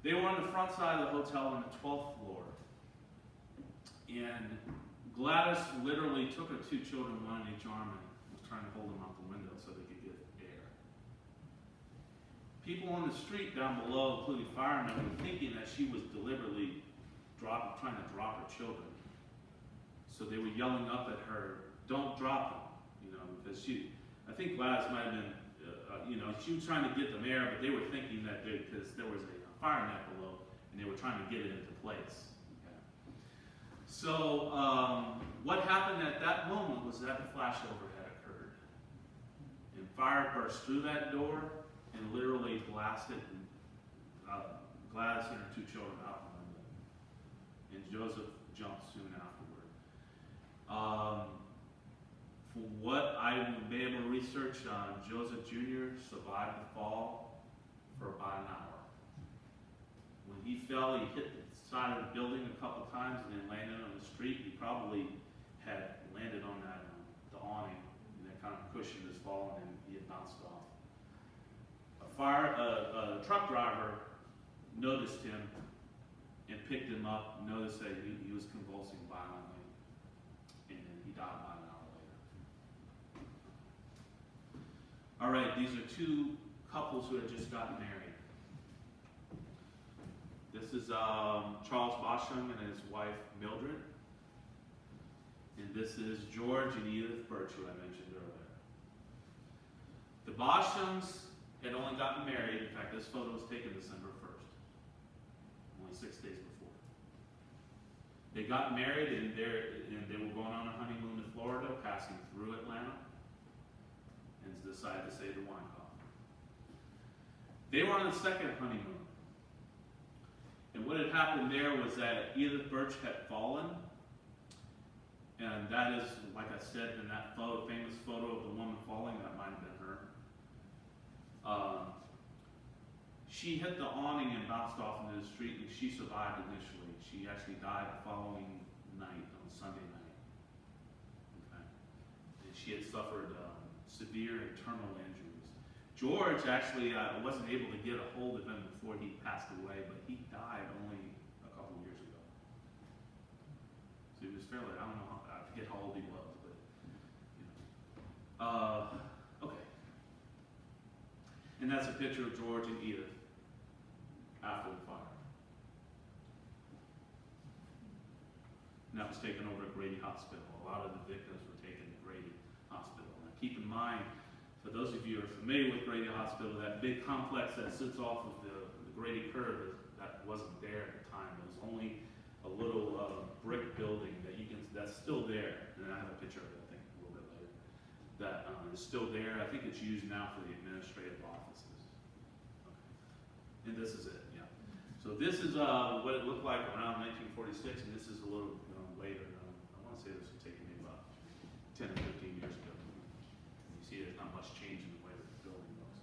They were on the front side of the hotel on the 12th floor. And Gladys literally took her 2 children, one in each arm, and was trying to hold them out the window so they could get air. People on the street down below, including firemen, were thinking that she was deliberately trying to drop her children. So they were yelling up at her, "Don't drop them," because I think Gladys might have been, she was trying to get them air, but they were thinking that because there was a fire net below, and they were trying to get it into place. Okay. So what happened at that moment was that the flashover had occurred, and fire burst through that door and literally blasted Gladys and her 2 children out the window, and Joseph jumped soon afterward. For what I was able to research, Joseph Jr. survived the fall for about an hour. When he fell, he hit the side of the building a couple times and then landed on the street. He probably had landed on the awning, and that kind of cushioned his fall, and then he had bounced off. A truck driver noticed him and picked him up, noticed that he was convulsing violently, and then he died about an hour later. All right, these are 2 couples who had just gotten married. This is Charles Bosham and his wife Mildred, and this is George and Edith Birch, who I mentioned earlier. The Boshams had only gotten married. In fact, this photo was taken December 1st, only 6 days before. They got married, and they were going on a honeymoon to Florida, passing through Atlanta, and decided to stay at the Winecoff. They were on the second honeymoon. And what had happened there was that Edith Birch had fallen, and that is, like I said, in that famous photo of the woman falling, that might have been her. She hit the awning and bounced off into the street, and she survived initially. She actually died the following night, on Sunday night. Okay. And she had suffered severe internal injuries. George actually wasn't able to get a hold of him before he passed away, but he died only a couple years ago. So he was fairly, I don't know, I forget how old he was, but, okay. And that's a picture of George and Edith after the fire. And that was taken over at Grady Hospital. A lot of the victims were taken to Grady Hospital. Now keep in mind, for those of you who are familiar with Grady Hospital, that big complex that sits off of the Grady curve, that wasn't there at the time. It was only a little brick building that's still there. And I have a picture of it, I think, a little bit later. That is still there. I think it's used now for the administrative offices. Okay. And this is it, yeah. So this is what it looked like around 1946, and this is a little later. I want to say this was taken maybe about 10 or 15 years ago. You see there's not much change in the way that the building looks.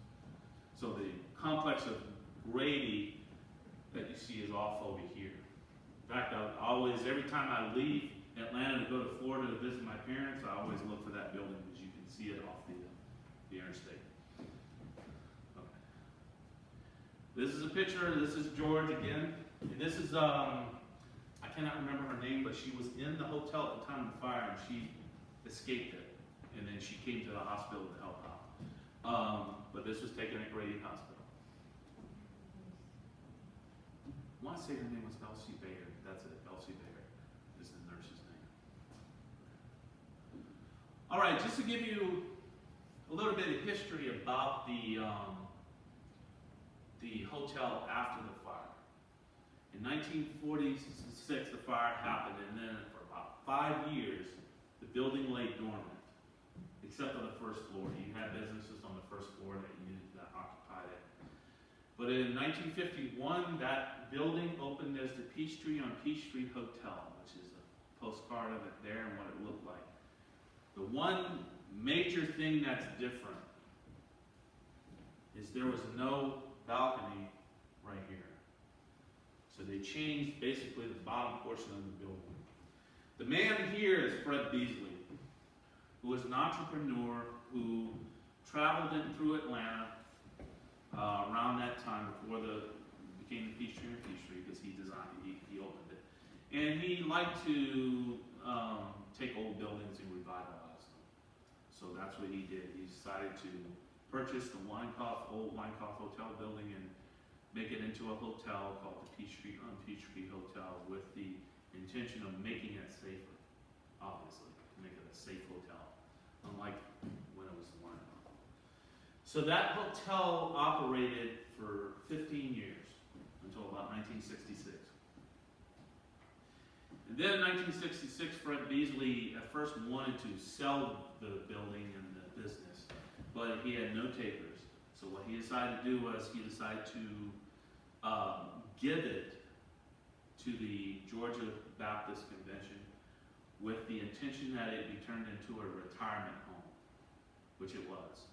So the complex of Grady that you see is off over here. In fact, every time I leave Atlanta to go to Florida to visit my parents, I always look for that building because you can see it off the interstate. Okay. This is a picture. This is George again. And this is, I cannot remember her name, but she was in the hotel at the time of the fire, and she escaped it. And then she came to the hospital to help out. But this was taken at Grady Hospital. I want to say her name was Elsie Baker. That's it, Elsie Baker is the nurse's name. All right, just to give you a little bit of history about the hotel after the fire. In 1946, the fire happened, and then for about 5 years, the building lay dormant, except for the first floor. You had businesses on the first floor that occupied it. But in 1951, that building opened as the Peachtree on Peachtree Hotel, which is a postcard of it there and what it looked like. The one major thing that's different is there was no balcony right here. So they changed basically the bottom portion of the building. The man here is Fred Beasley, who was an entrepreneur who traveled in through Atlanta around that time before became the Peachtree and Peachtree, because he opened it. And he liked to take old buildings and revitalize them. So that's what he did. He decided to purchase the old Winecoff Hotel building and make it into a hotel called the Peachtree on Peachtree Hotel, with the intention of making it safer, obviously, to make it a safe hotel, unlike when it was the Winecoff. So that hotel operated for 15 years, until about 1966. And then in 1966, Fred Beasley at first wanted to sell the building and the business, but he had no takers. So what he decided to do was he decided to give it to the Georgia Baptist Convention with the intention that it be turned into a retirement home, which it was.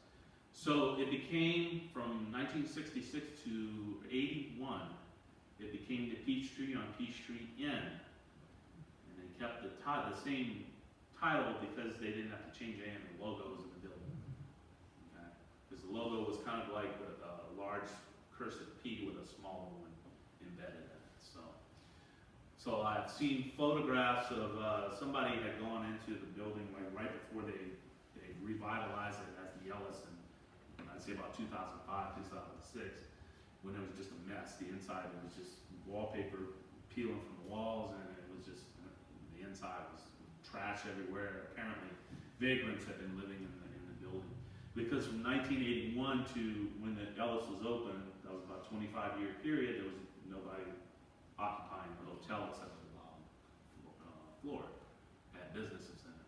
So it became, from 1966 to 81, it became the Peachtree on Peachtree Inn. And they kept the same title because they didn't have to change any of the logos in the building. Okay? Because the logo was kind of like a large cursive P with a smaller one embedded in it. So I've seen photographs of somebody had gone into the building right before they revitalized it as the Ellis, and I'd say about 2005, 2006, when it was just a mess. The inside, it was just wallpaper peeling from the walls, and it was just, the inside was trash everywhere. Apparently, vagrants had been living in the building. Because from 1981 to when the Ellis was open, that was about a 25-year period, there was nobody occupying the hotel except for the bottom floor. It had businesses in it.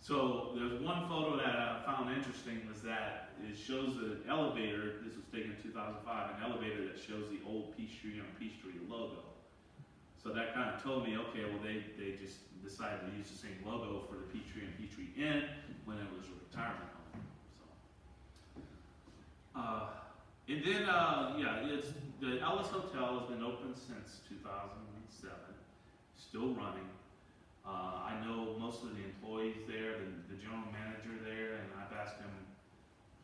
So there's one photo that I found interesting, was that it shows an elevator. This was taken in 2005, an elevator that shows the old Peachtree on Peachtree logo. So that kind of told me, okay, well they just decided to use the same logo for the Peachtree and Peachtree Inn when it was a retirement home. And then, the Ellis Hotel has been open since 2007, still running. I know most of the employees there, the general manager there, and I've asked him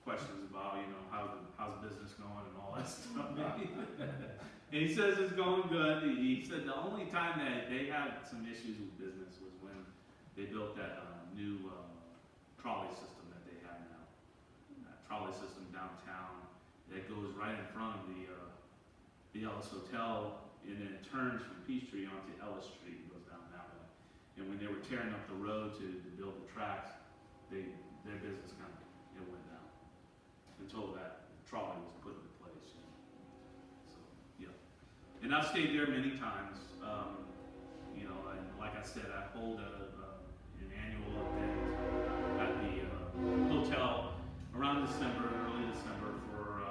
questions about, how's business going and all that stuff. And he says it's going good. He said the only time that they had some issues with business was when they built that new trolley system that they have now. That trolley system downtown that goes right in front of the Ellis Hotel, and then it turns from Peachtree onto Ellis Street and goes down that way. And when they were tearing up the road to build the tracks, their business it went down until that trolley was put into place. So yeah, and I've stayed there many times. And like I said, I hold an annual event at the hotel around December, early December, for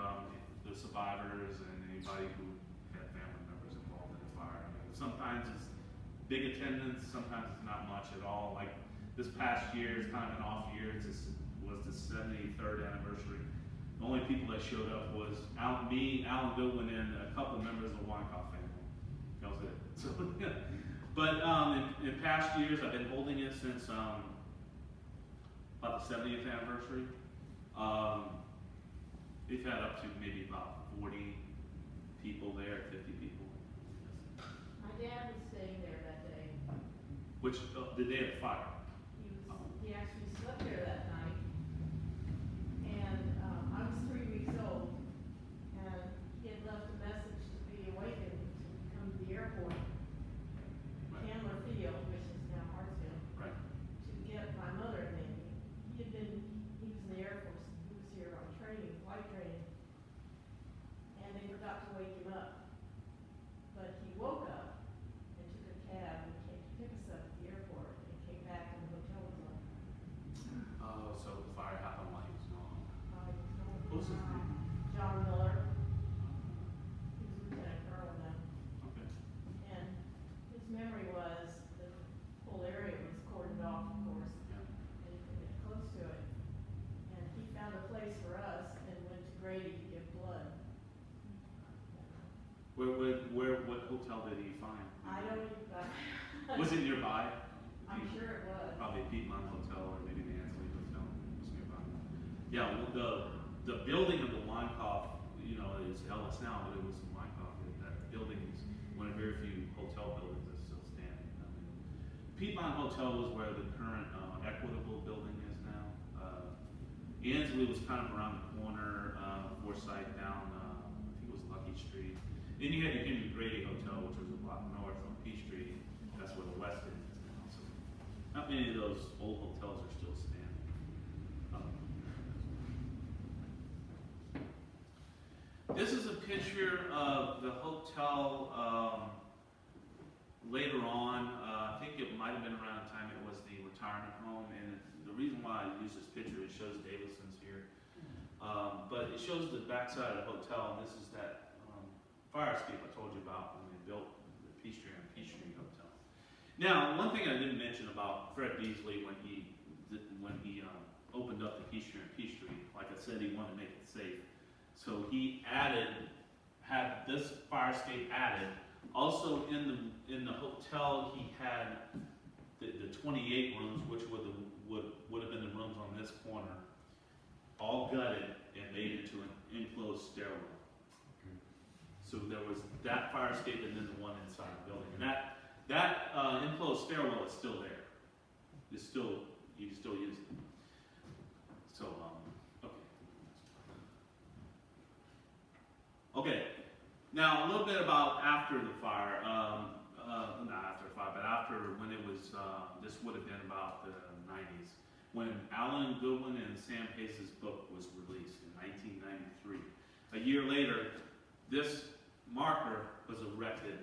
the survivors and anybody who had family members involved in the fire. Sometimes it's big attendance, sometimes it's not much at all. Like this past year, it's kind of an off year. It was the 73rd anniversary. The only people that showed up was Alan Goodwin, and a couple members of the Winecoff family. That was it. So, but in past years, I've been holding it since about the 70th anniversary. We've had up to maybe about 40 people there, 50 people. My dad was staying there that day. Which, the day of the fire. He actually slept there that night. And I What's his name? John Miller. He was Lieutenant Colonel then. Okay. And his memory was that the whole area was cordoned off, of course, Yeah. and he couldn't get close to it. And he found a place for us and went to Grady to give blood. What hotel did he find? I don't even, Was it nearby? I'm sure it was. Probably Piedmont Hotel or maybe the Ansley Hotel was nearby. Yeah, well, the building of the Winecoff, you know, is Ellis now, but it was Winecoff. That building is one of very few hotel buildings that's still standing. I mean, Piedmont Hotel was where the current Equitable building is now. Ansley was kind of around the corner, Forsyth down, I think it was Lucky Street. Then you had the Henry Grady Hotel, which was a block north on Peachtree. That's where the West End is now. So not many of those old hotels are still standing. This is a picture of the hotel later on. I think it might have been around the time it was the retirement home. And the reason why I use this picture, it shows Davidson's here. But it shows the backside of the hotel, and this is that fire escape I told you about when they built the Peachtree and Peachtree Hotel. Now, one thing I didn't mention about Fred Beasley when he opened up the Peachtree and Peachtree, like I said, he wanted to make it safe. So he had this fire escape added. Also in the hotel, he had the 28 rooms, which would have been the rooms on this corner, all gutted and made into an enclosed stairwell. So there was that fire escape and then the one inside the building. And that enclosed stairwell is still there. It's still, you can still use it. So, okay. Okay, now a little bit about after the fire. Not after the fire, but after when it was, this would have been about the 90s. When Alan Goodwin and Sam Hayes' book was released in 1993. A year later, this marker was erected,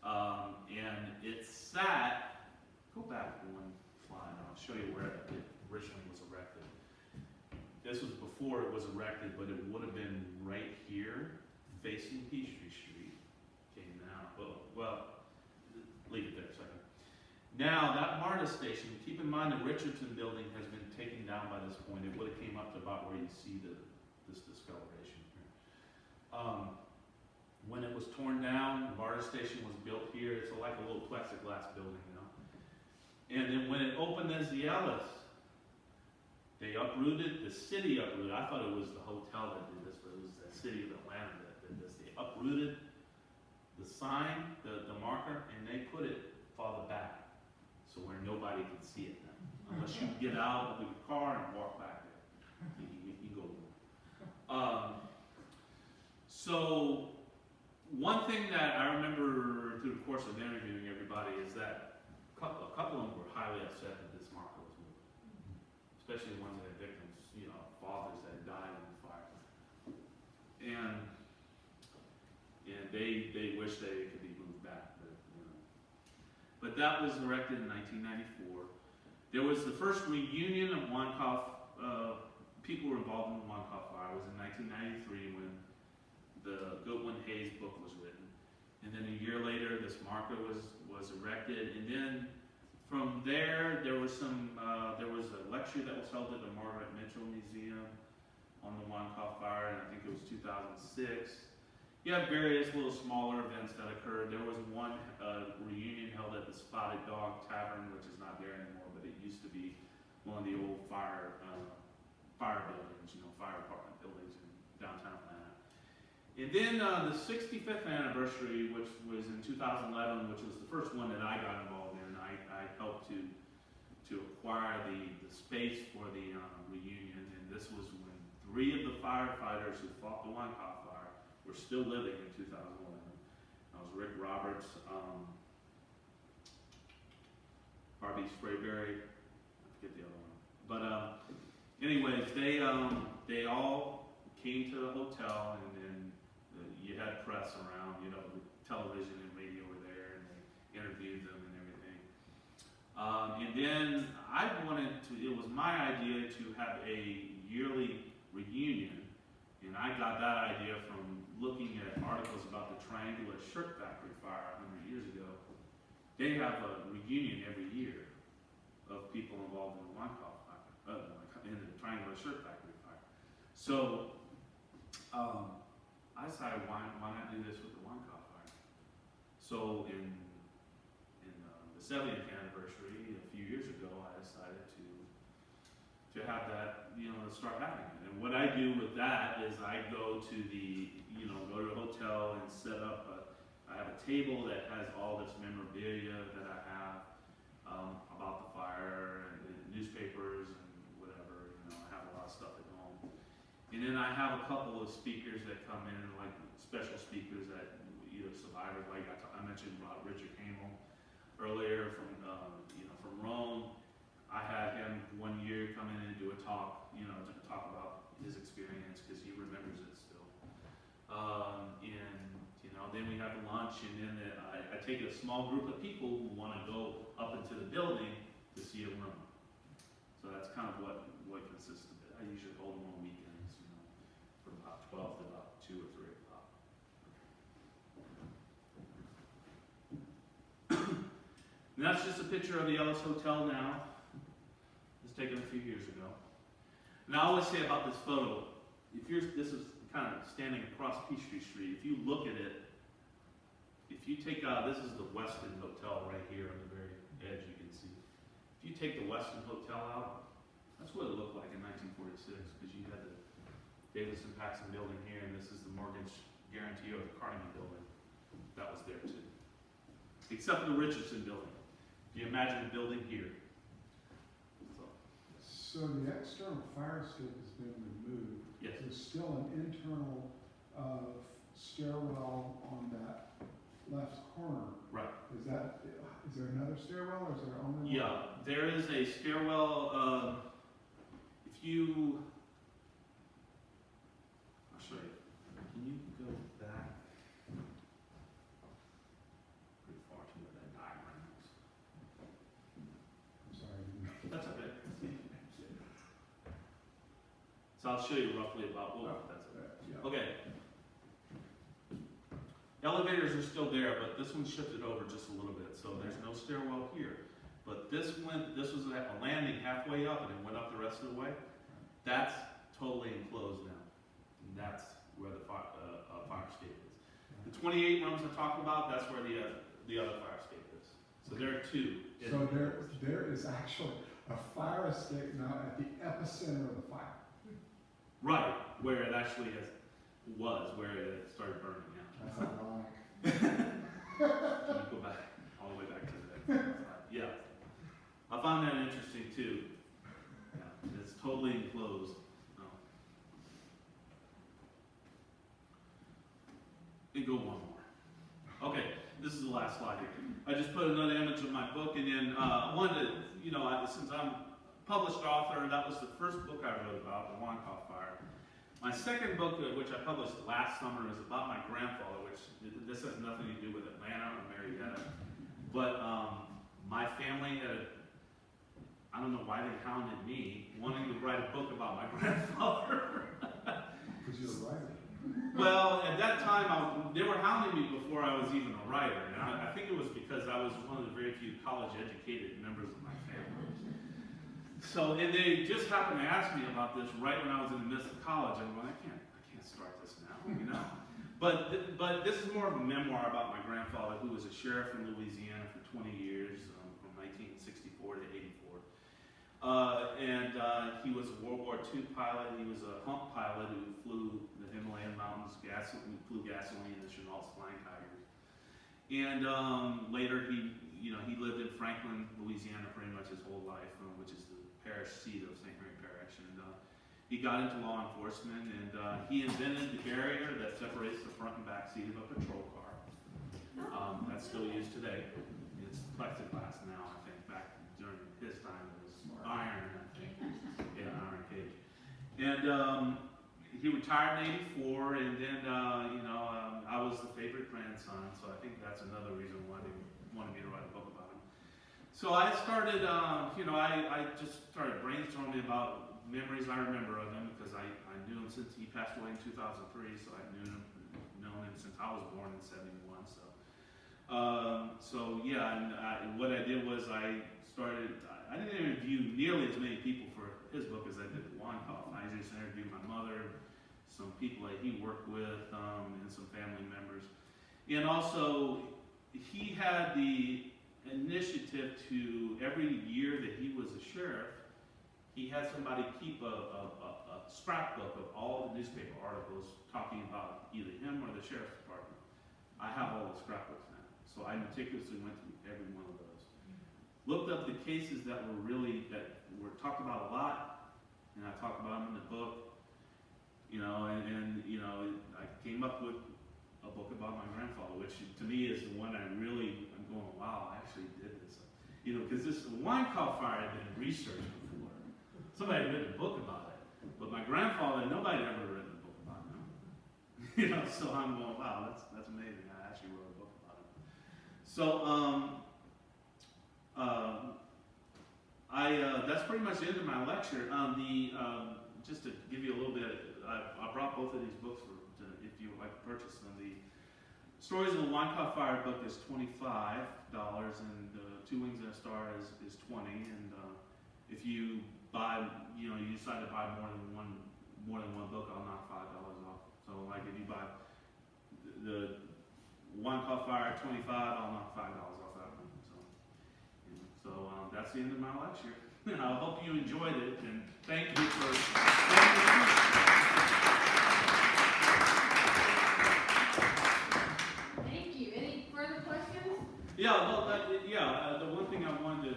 and it sat, go back one slide, I'll show you where it originally was erected. This was before it was erected, but it would have been right here, facing Peachtree Street. Okay, now, well, leave it there a second. Now, that MARTA station, keep in mind the Richardson building has been taken down by this point. It would have came up to about where you see this discoloration here. When it was torn down, the MARTA station was built here. It's like a little plexiglass building, you know. And then when it opened as the Ellis, they uprooted, the city uprooted. I thought it was the hotel that did this, but it was the city of Atlanta that did this. They uprooted the sign, the marker, and they put it farther back, so where nobody could see it then. Unless you get out of the car and walk back there. You go. So, one thing that I remember through the course of interviewing everybody is that a couple of them were highly upset that this marker was moved. Especially the ones that had victims, you know, fathers that had died in the fire. And they wish they could be moved back. But that was erected in 1994. There was the first reunion of Winecoff, people were involved in the Winecoff fire. It was in 1993 when the Goodwin Hayes book was written. And then a year later, this marker was erected. And then from there was a lecture that was held at the Margaret Mitchell Museum on the Winecoff fire, and I think it was 2006. You have various little smaller events that occurred. There was one reunion held at the Spotted Dog Tavern, which is not there anymore, but it used to be one of the old fire buildings, you know, fire department buildings in downtown Atlanta. And then the 65th anniversary, which was in 2011, which was the first one that I got involved in. I helped to acquire the space for the reunion, and this was when 3 of the firefighters who fought the Winecoff fire were still living in 2011. That was Rick Roberts, Harvey Sprayberry, I forget the other one. But anyways, they all came to the hotel, and then you had press around, you know, television and radio were there, and they interviewed them and everything. And then it was my idea to have a yearly reunion And I got that idea from looking at articles about the Triangular Shirt Factory fire 100 years ago. They have a reunion every year of people involved in the Winecoff fire, in the Triangular Shirt Factory fire. So I decided, why not do this with the Winecoff fire? So in the 70th anniversary, a few years ago, I decided to have that, start having it. And what I do with that is I go to go to a hotel and set up I have a table that has all this memorabilia that I have about the fire and newspapers and whatever. I have a lot of stuff at home. And then I have a couple of speakers that come in, like special speakers that either survivors, like I mentioned Richard Hamel earlier from Rome. I had him one year come in and do a talk, to talk about his experience because he remembers it still. Then we have lunch, and then I take a small group of people who want to go up into the building to see a room. So that's kind of what consists of it. I usually hold them on weekends, from about 12 to about 2 or 3 o'clock. And that's just a picture of the Ellis Hotel now. It's taken a few years ago. And I always say about this photo, this is kind of standing across Peachtree Street. If you look at it, if you take this is the Westin Hotel right here on the very edge, you can see. If you take the Westin Hotel out, that's what it looked like in 1946, because you had the Davidson-Paxson building here, and this is the mortgage guarantee or the Carnegie building that was there too. Except for the Richardson building. You imagine a building here. So the external fire escape has been removed. Yes. There's still an internal stairwell on that left corner. Right. Is there another stairwell, or is there only one? Yeah, there is a stairwell. If you, I'll show you. Can you go back pretty far to where that diagram is? I'm sorry. I didn't- That's okay. So I'll show you roughly about what that's okay. Yeah. Okay. Elevators are still there, but this one shifted over just a little bit, so there's no stairwell here. But this was a landing halfway up, and it went up the rest of the way. That's totally enclosed now, and that's where the fire escape is. The 28 rooms I talked about, that's where the other fire escape is. So there are two. So there is actually a fire escape now at the epicenter of the fire. Right, where it actually where it started burning out. That's ironic. Can you go back, all the way back to that? Yeah. I found that interesting too. Yeah, it's totally enclosed. No. And go one more. Okay, this is the last slide here. I just put another image of my book, and then wanted to, since I'm a published author, that was the first book I wrote about, the Winecoff fire. My second book, which I published last summer, is about my grandfather, which this has nothing to do with Atlanta or Marietta. But my family I don't know why they hounded me, wanting to write a book about my grandfather. Because you're a writer. Well, at that time, they were hounding me before I was even a writer. And I think it was because I was one of the very few college-educated members of my family. So, and they just happened to ask me about this right when I was in the midst of college. I'm going, I can't start this now, But this is more of a memoir about my grandfather, who was a sheriff in Louisiana for 20 years, from 1964 to 84. He was a World War II pilot. He was a hump pilot who flew the Himalayan mountains, flew gasoline in the Chennault's Flying Tigers. And later he lived in Franklin, Louisiana pretty much his whole life, which is the parish seat of St. Mary Parish. And he got into law enforcement, and he invented the barrier that separates the front and back seat of a patrol car. That's still used today. It's plexiglass now, I think. Back during his time, it was iron, I think. Yeah, iron cage. And he retired in '84, and then I was the favorite grandson, so I think that's another reason why they wanted me to write a book about him. So I started, I just started brainstorming about memories I remember of him because I knew him since he passed away in 2003, so I known him since I was born in '71. So yeah, and what I did was I didn't interview nearly as many people for his book as I did the Winecoff. I just interviewed my mother, some people that he worked with, and some family members. And also, he had the initiative to, every year that he was a sheriff, he had somebody keep a scrapbook of all the newspaper articles talking about either him or the sheriff's department. I have all the scrapbooks now, so I meticulously went through every one of those. Looked up the cases that were talked about a lot, and I talked about them in the book. I came up with a book about my grandfather, which to me is the one I'm going, wow, I actually did this. Because this Winecoff fire had been researched before. Somebody had written a book about it. But my grandfather, nobody had ever written a book about him. So I'm going, wow, that's amazing. I actually wrote a book about him. So, that's pretty much the end of my lecture. Just to give you a little bit, I brought both of these books if you would like to purchase them. The Stories of the Winecoff Fire book is $25, and Two Wings and a Star is $20. And if you buy, you decide to buy more than one book, I'll knock $5 off. So like if you buy the Winecoff Fire $25, I'll knock $5 off that one. So that's the end of my lecture. And I hope you enjoyed it, and thank you for. Thank you. Any further questions? Yeah, the one thing I wanted to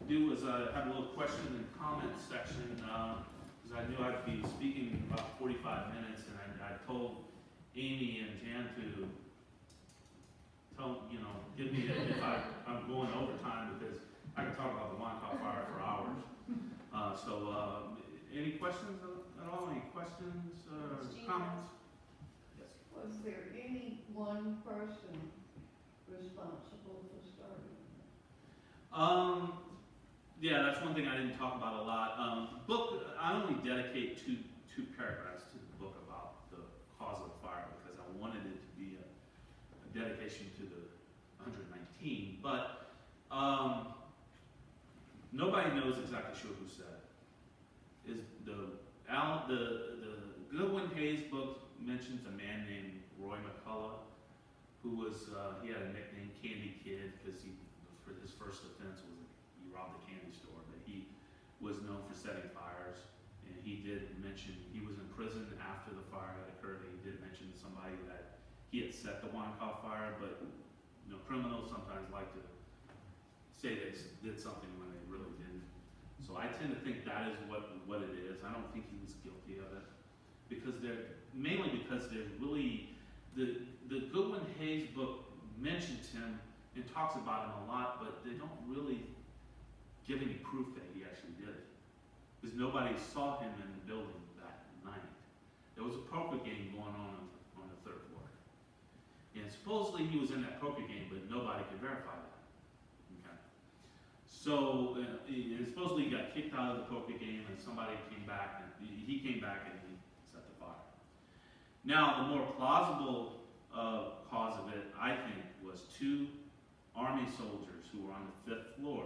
do was have a little question and comment section, because I knew I'd be speaking in about 45 minutes, and I told Amy and Jan to give me if I'm going overtime, because I can talk about the Winecoff fire for hours. Any questions at all? Any questions, comments? Yes. Was there any one person responsible for starting it? Yeah, that's one thing I didn't talk about a lot. Book, I only dedicate two paragraphs to the book about the cause of the fire because I wanted it to be a dedication to the 119. But nobody knows exactly sure who said it. Is the Goodwin Hayes book mentions a man named Roy McCullough, who was he had a nickname Candy Kid because for his first offense was he robbed a candy store, but he was known for setting fires, and he did mention he was in prison after the fire had occurred, and he did mention to somebody that he had set the Winecoff fire, but criminals sometimes like to say they did something when they really didn't. So I tend to think that is what it is. I don't think he was guilty of it mainly because there's really the Goodwin Hayes book mentions him and talks about him a lot, but they don't really give any proof that he actually did it because nobody saw him in the building that night. There was a poker game going on the third floor, and supposedly he was in that poker game, but nobody could verify that. So, and supposedly he got kicked out of the poker game, and somebody came back, and he came back and he set the fire. Now, the more plausible cause of it, I think, was two Army soldiers who were on the 5th floor,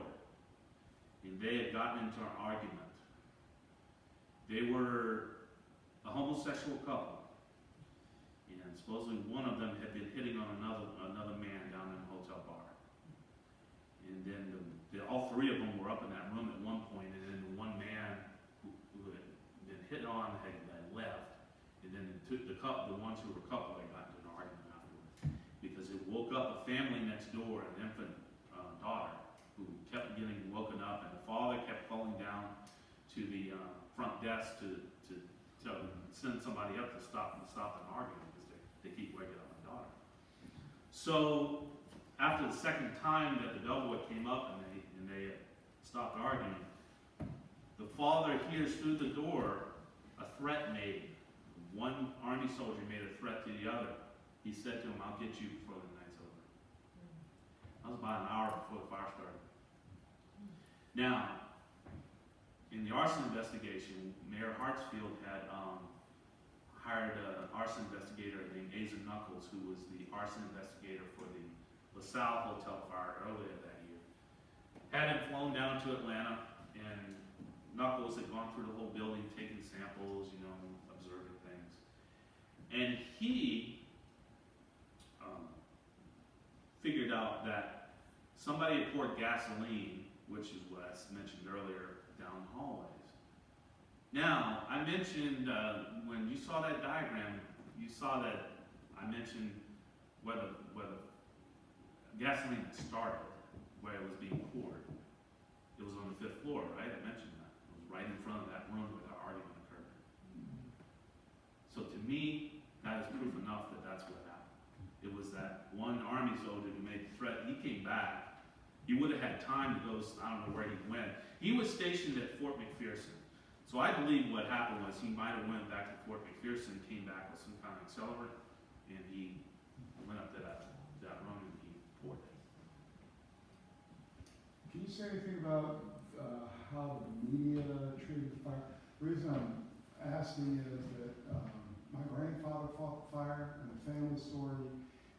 and they had gotten into an argument. They were a homosexual couple, and supposedly one of them had been hitting on another man down in a hotel bar. And then all three of them were up in that room at one point, and then the one man who had been hit on had left, and then the ones who were a couple had gotten into an argument afterwards because it woke up a family next door, an infant daughter who kept getting woken up, and the father kept calling down to the front desk to send somebody up to stop an argument because they keep waking up my daughter. So after the second time that the bellboy came up and they stopped arguing, the father hears through the door a threat made. One Army soldier made a threat to the other. He said to him, "I'll get you before the night's over." That was about an hour before the fire started. Now, in the arson investigation, Mayor Hartsfield had hired an arson investigator named Asa Knuckles, who was the arson investigator for the LaSalle Hotel fire earlier that year. Had him flown down to Atlanta, and Knuckles had gone through the whole building, taking samples, observing things. And he figured out that somebody had poured gasoline, which is what I mentioned earlier, down the hallways. Now, I mentioned, when you saw that diagram, you saw that I mentioned where the gasoline had started, where it was being poured. It was on the 5th floor, right? I mentioned that. It was right in front of that room where the argument occurred. So to me, that is proof enough that that's what happened. It was that one Army soldier who made the threat. He came back. He would have had time to go, I don't know where he went. He was stationed at Fort McPherson. So I believe what happened was he might have went back to Fort McPherson, came back with some kind of accelerant, and he went up to that room and he poured it. Can you say anything about how the media treated the fire? The reason I'm asking is that my grandfather fought the fire, and the family story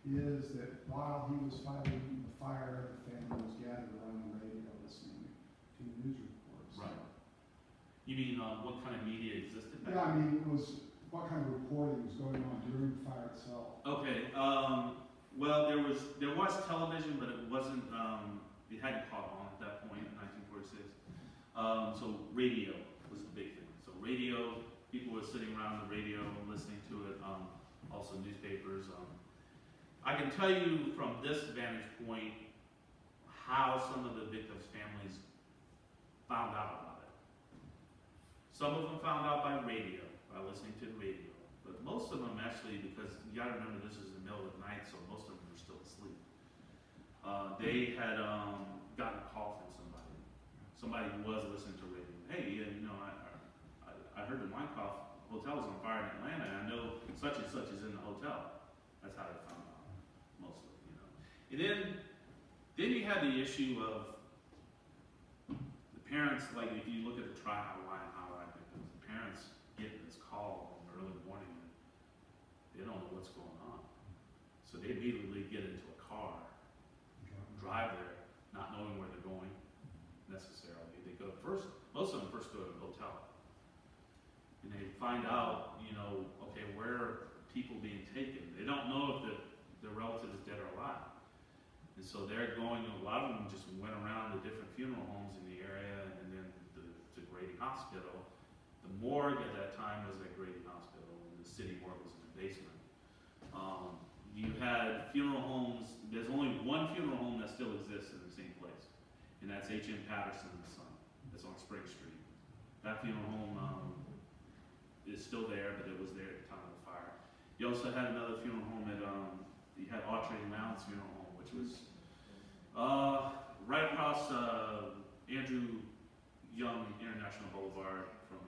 is that while he was fighting the fire, the family was gathered around the radio listening to news reports. Right. You mean what kind of media existed back Yeah, I then? mean, it was what kind of reporting was going on during the fire itself. Okay. Well, there was television, but it wasn't. It hadn't caught on at that point in 1946. So radio was the big thing. So radio, people were sitting around the radio listening to it. Also newspapers. I can tell you from this vantage point how some of the victims' families found out about it. Some of them found out by radio, by listening to the radio. But most of them actually, because you gotta remember this is the middle of the night, so most of them were still asleep. They had gotten a call from somebody. Somebody who was listening to radio. Hey, I heard the Winecoff hotel is on fire in Atlanta, and I know such and such is in the hotel. That's how they found out, mostly, And then you had the issue of the parents, like if you look at the trial, how I victims, the parents getting this call in the early morning and they don't know what's going on. So they immediately get into a car, drive there, not knowing where they're going necessarily. They go first, most of them first go to the hotel. And they find out, okay, where are people being taken? They don't know if the relative is dead or alive. And so they're going, a lot of them just went around to different funeral homes in the area and then to Grady Hospital. The morgue at that time was at Grady Hospital, and the city morgue was in the basement. You had funeral homes, there's only one funeral home that still exists in the same place, and that's H.M. Patterson and Son. That's on Spring Street. That funeral home is still there, but it was there at the time of the fire. You also had another funeral home you had Autry and Mounds Funeral Home, which was right across Andrew Young International Boulevard from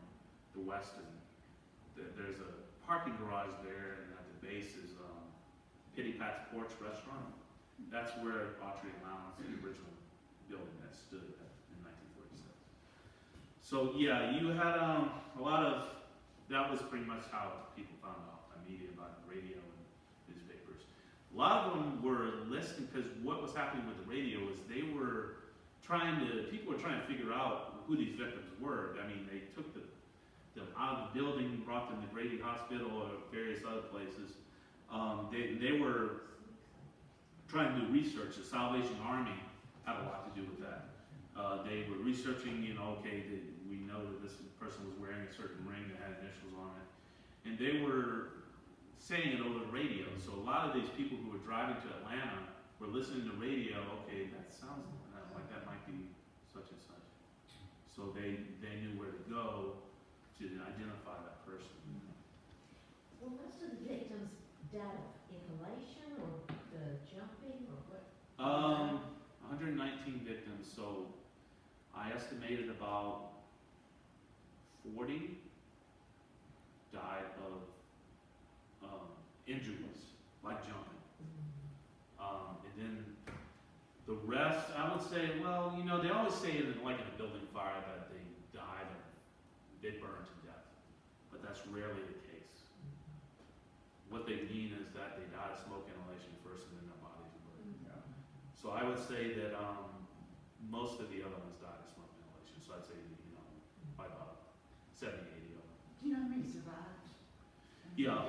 the west. And there's a parking garage there, and at the base is Pitty Pat's Porch Restaurant. That's where Autry and Mounds, the original building that stood in 1946. So yeah, you had a lot of, that was pretty much how people found out by media, by the radio and newspapers. A lot of them were listening, because what was happening with the radio is people were trying to figure out who these victims were. I mean, they took them out of the building, brought them to Grady Hospital or various other places. They were trying to do research. The Salvation Army had a lot to do with that. They were researching, we know that this person was wearing a certain ring that had initials on it. And they were saying it over the radio. So a lot of these people who were driving to Atlanta were listening to radio. Okay, that sounds like that might be such and such. So they knew where to go to identify that person. Well, most of the victims died of inhalation or the jumping or what? 119 victims, so I estimated about 40 died of injuries, like jumping. And then The rest, I would say, well, you know, they always say in like in a building fire that they died of, they burned to death, but that's rarely the case. What they mean is that they died of smoke inhalation first and then their bodies burned. Yeah. So I would say that most of the other ones died of smoke inhalation, so I'd say, you know, by about 70, 80 of them. Do you know how many survived? Yeah,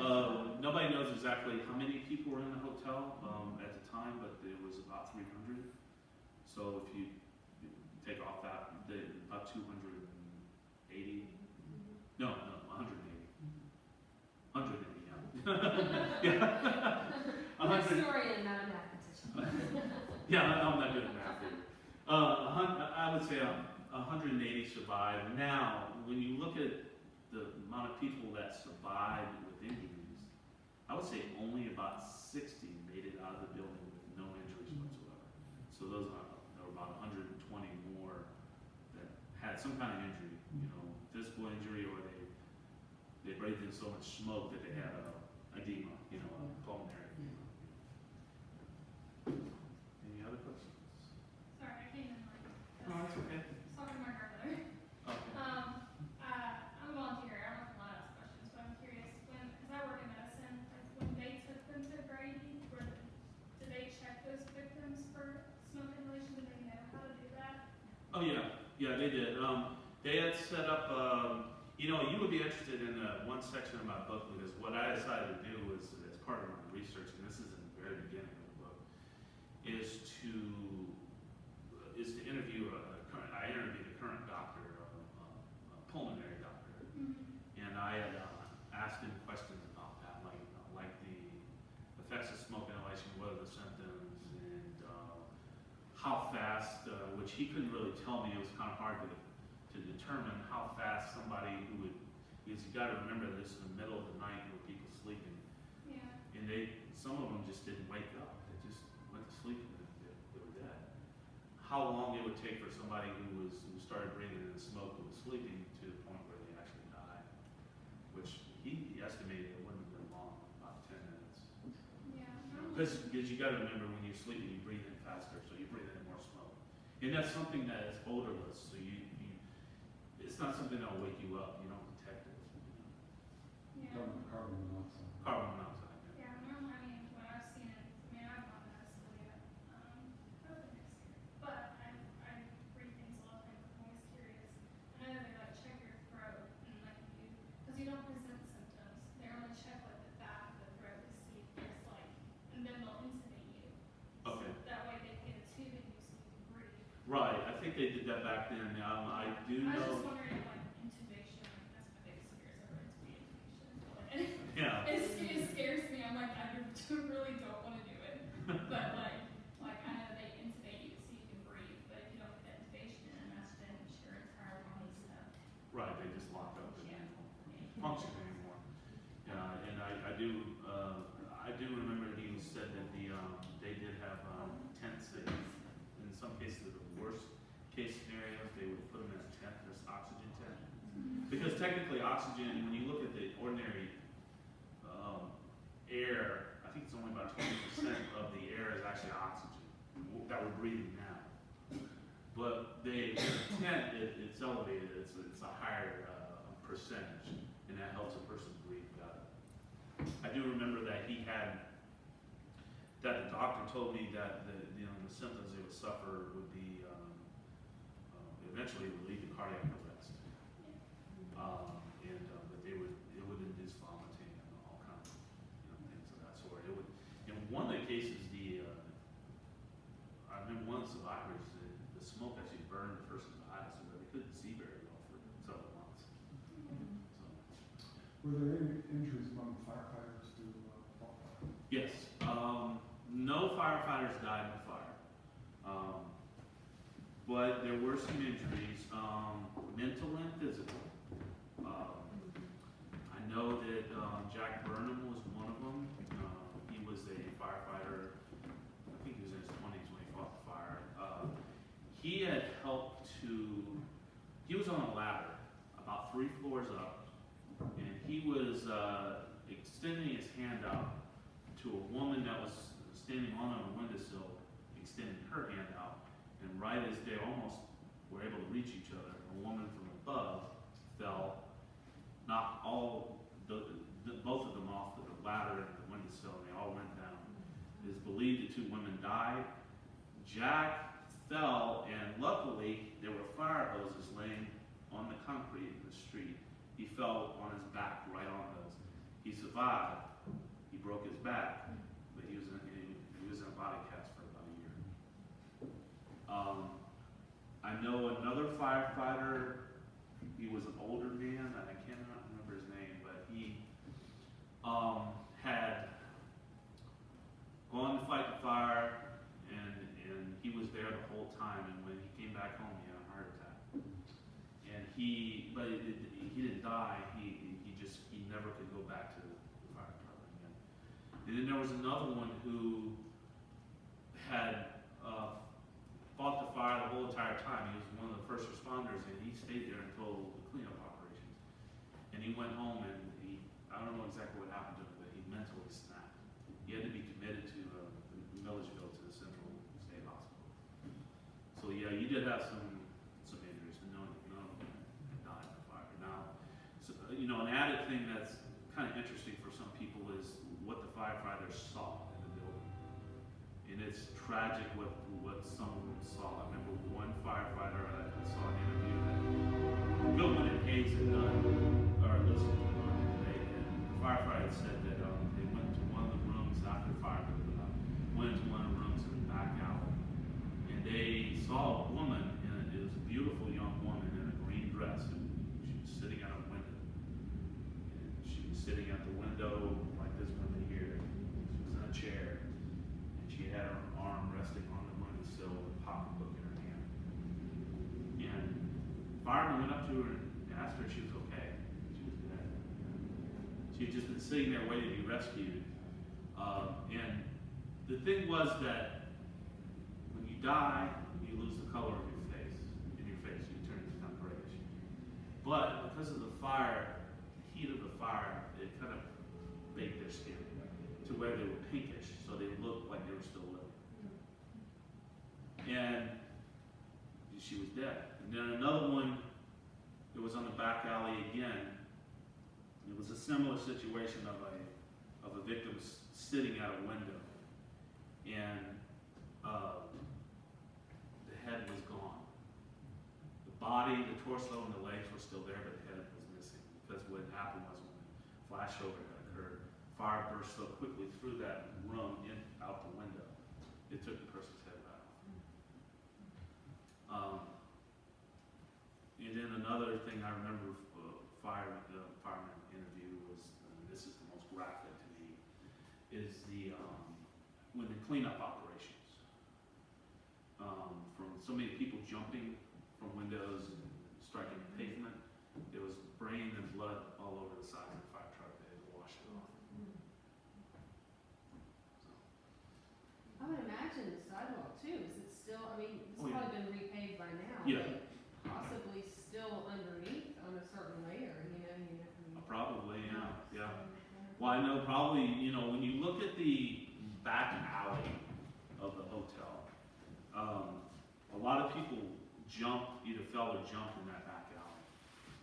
nobody knows exactly how many people were in the hotel at the time, but it was about 300. So if you take off that, about 280. No, 180. 180, yeah. Yeah. I'm a 100. historian, not a mathematician. Yeah, I'm not good at math either. I would say 180 survived. Now, when you look at the amount of people that survived with injuries, I would say only about 60 made it out of the building with no injuries whatsoever. So there were about 120 more that had some kind of injury, you know, physical injury, or they breathed in so much smoke that they had edema, you know, pulmonary edema. Any other questions? Sorry, I came in late. No, that's okay. Talking to my grandmother. Okay. I'm a volunteer. I don't know if I'm allowed to ask questions, but I'm curious. Because I work in medicine, like when they took them to Grady, did they check those victims for smoke inhalation? Did they know how to do that? Oh yeah, they did. They had set up. You know, you would be interested in one section of my book, because what I decided to do was, as part of my research, and this is in the very beginning of the book, is to interview I interviewed a current doctor, a pulmonary doctor, and I had asked him questions about that, like the effects of smoke inhalation, what are the symptoms, and how fast, which he couldn't really tell me. It was kind of hard to determine how fast somebody who would, because you got to remember this is the middle of the night with people sleeping, Yeah. and some of them just didn't wake up. They just went to sleep and they were dead. How long it would take for somebody who started breathing in the smoke who was sleeping to the point where they actually died, which he estimated it wouldn't have been long, about 10 minutes. Yeah. Because you got to remember, when you're sleeping, you breathe in faster, so you breathe in more smoke. And that's something that is odorless, so it's not something that'll wake you up. You don't detect it. Yeah. Carbon monoxide. Carbon monoxide. Yeah. Yeah, normally, I mean, when I've seen it, I mean, I've gone to med school yet, hopefully next year, but I read things a lot of times, I'm always curious. I know they like check your throat, and like because you don't present symptoms, they only check like the back of the throat to see if there's like, and then they'll intubate you. Okay. So that way they can get a tube in you so you can breathe. Right. I think they did that back then. I do I was just know. wondering if like intubation, like, that's my biggest fear is ever intubation. Yeah. It scares me. I'm like, I really don't want to do it. But like I know they intubate you so you can breathe, but if you don't get the intubation in, that's then your entire body stuff. Right. They just lock up and Yeah. don't function anymore. Yeah. And I do remember he said that they did have tents that, in some cases, the worst case scenarios, they would put them in a tent, this oxygen tent. Because technically oxygen, when you look at the ordinary air, I think it's only about 20% of the air is actually oxygen that we're breathing now. But the tent, it's elevated, it's a higher percentage, and that helps a person breathe better. I do remember that the doctor told me that the symptoms they would suffer would be eventually would lead to cardiac arrest, but it would induce vomiting and all kinds of things of that sort. It would, in one of the cases, I remember one of the survivors, the smoke actually burned the person's eyes, so they couldn't see very well for several months. So, Were there any injuries among firefighters to fall fire? yes, no firefighters died in the fire, but there were some injuries, mental and physical. I know that Jack Burnham was one of them. He was a firefighter. I think he was in his 20s when he fought the fire. He had helped he was on a ladder about 3 floors up, and he was extending his hand out to a woman that was standing on a windowsill, extending her hand out, and right as they almost were able to reach each other, a woman from above fell, knocked both of them off the ladder and the windowsill, and they all went down. It is believed the two women died. Jack fell, and luckily there were fire hoses laying on the concrete in the street. He fell on his back right on those. He survived. He broke his back, but he was in a body cast for about a year. I know another firefighter. He was an older man, and I cannot remember his name, but he had gone to fight the fire, and he was there the whole time. And when he came back home, he had a heart attack. And he didn't die. He never could go back to the fire department again. And then there was another one who had fought the fire the whole entire time. He was one of the first responders, and he stayed there until the cleanup operations. And he went home, and I don't know exactly what happened to him, but he mentally snapped. He had to be committed to Milledgeville, to the Central State Hospital. So yeah, you did have some injuries, but none of them died in the fire. Now, so, an added thing that's kind of interesting for some people is what the firefighters saw in the building. And it's tragic what some of them saw. I remember one firefighter, I saw an interview that Bill and Hayes had done, or listened to today, and the firefighter said that they went to one of the rooms after the fire broke out, went into one of the rooms in the back alley, and they saw a woman, and it was a beautiful young woman in a green dress, and she was sitting at a window. And she was sitting at the window like this window here. She was in a chair, and she had her arm resting on the windowsill with a pocketbook in her hand. And fireman went up to her and asked her if she was okay. She was dead. She had just been sitting there waiting to be rescued. And the thing was that when you die, you lose the color of your face. In your face, you turn to become grayish. But because of the fire, the heat of the fire, it kind of baked their skin to where they were pinkish, so they looked like they were still living. And she was dead. And then another one, it was on the back alley again. It was a similar situation of a victim sitting at a window, and the head was gone. The body, the torso, and the legs were still there, but the head was missing, because what happened was when the flashover had occurred, fire burst so quickly through that room out the window, it took the person's head right off. And then another thing I remember, fireman interview was, this is the most graphic to me, is when the cleanup operations, from so many people jumping from windows and striking the pavement, there was brain and blood all over the sides of the fire truck. They had washed it off. I would imagine the sidewalk too, is it still, I mean, it's Oh, yeah. probably been repaved by now. Yeah. But possibly still underneath on a certain layer, Probably, yeah. Well, I know probably, when you look at the back alley of the hotel, a lot of people either fell or jumped in that back alley.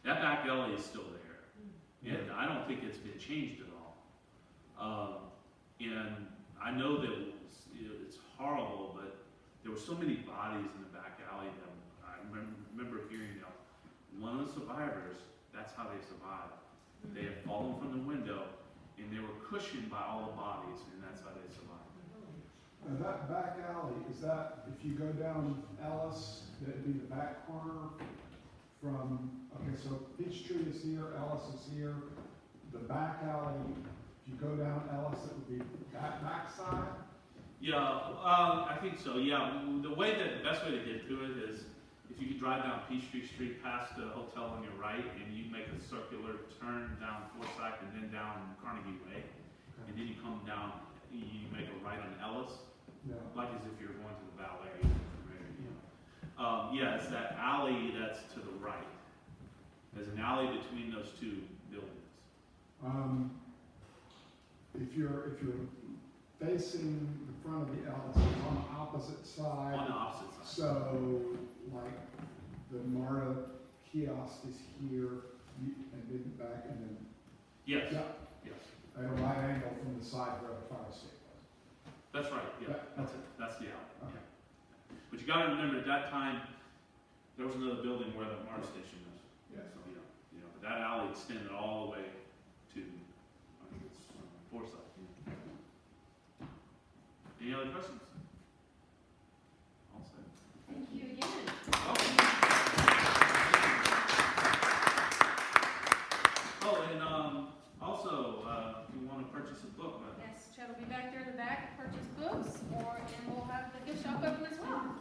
That back alley is still there, and I don't think it's been changed at all. And I know that it's horrible, but there were so many bodies in the back alley that I remember hearing, one of the survivors, that's how they survived. They had fallen from the window, and they were cushioned by all the bodies, and that's how they survived. Now that back alley, is that, if you go down Ellis, that'd be the back corner from, okay, so Peachtree is here, Ellis is here. The back alley, if you go down Ellis, it would be that back side? Yeah, I think so, yeah. The best way to get to it is, if you could drive down Peachtree Street past the hotel on your right, and you make a circular turn down Forsyth and then down Carnegie Way, and then you come down, you make a right on Ellis, Yeah. like as if you're going to the ballet. Yeah, it's that alley that's to the right. There's an alley between those two buildings. If you're facing the front of the Alice, it's on the opposite side. On the opposite side. So, like, the MARTA kiosk is here, and then back, and then, Yes, yeah, yes. at a right angle from the side where the fire escape was. That's right, yeah, Yeah. that's it, that's the alley. Okay. But you gotta remember, at that time, there was another building where the MARTA station is. Yeah. So, but that alley extended all the way to, I think it's Forsyth. Any other questions? All set. Thank you again. Oh, and also, if you want to purchase a book, Yes, Chet will be back there in the back to purchase books, and we'll have the gift shop open as well.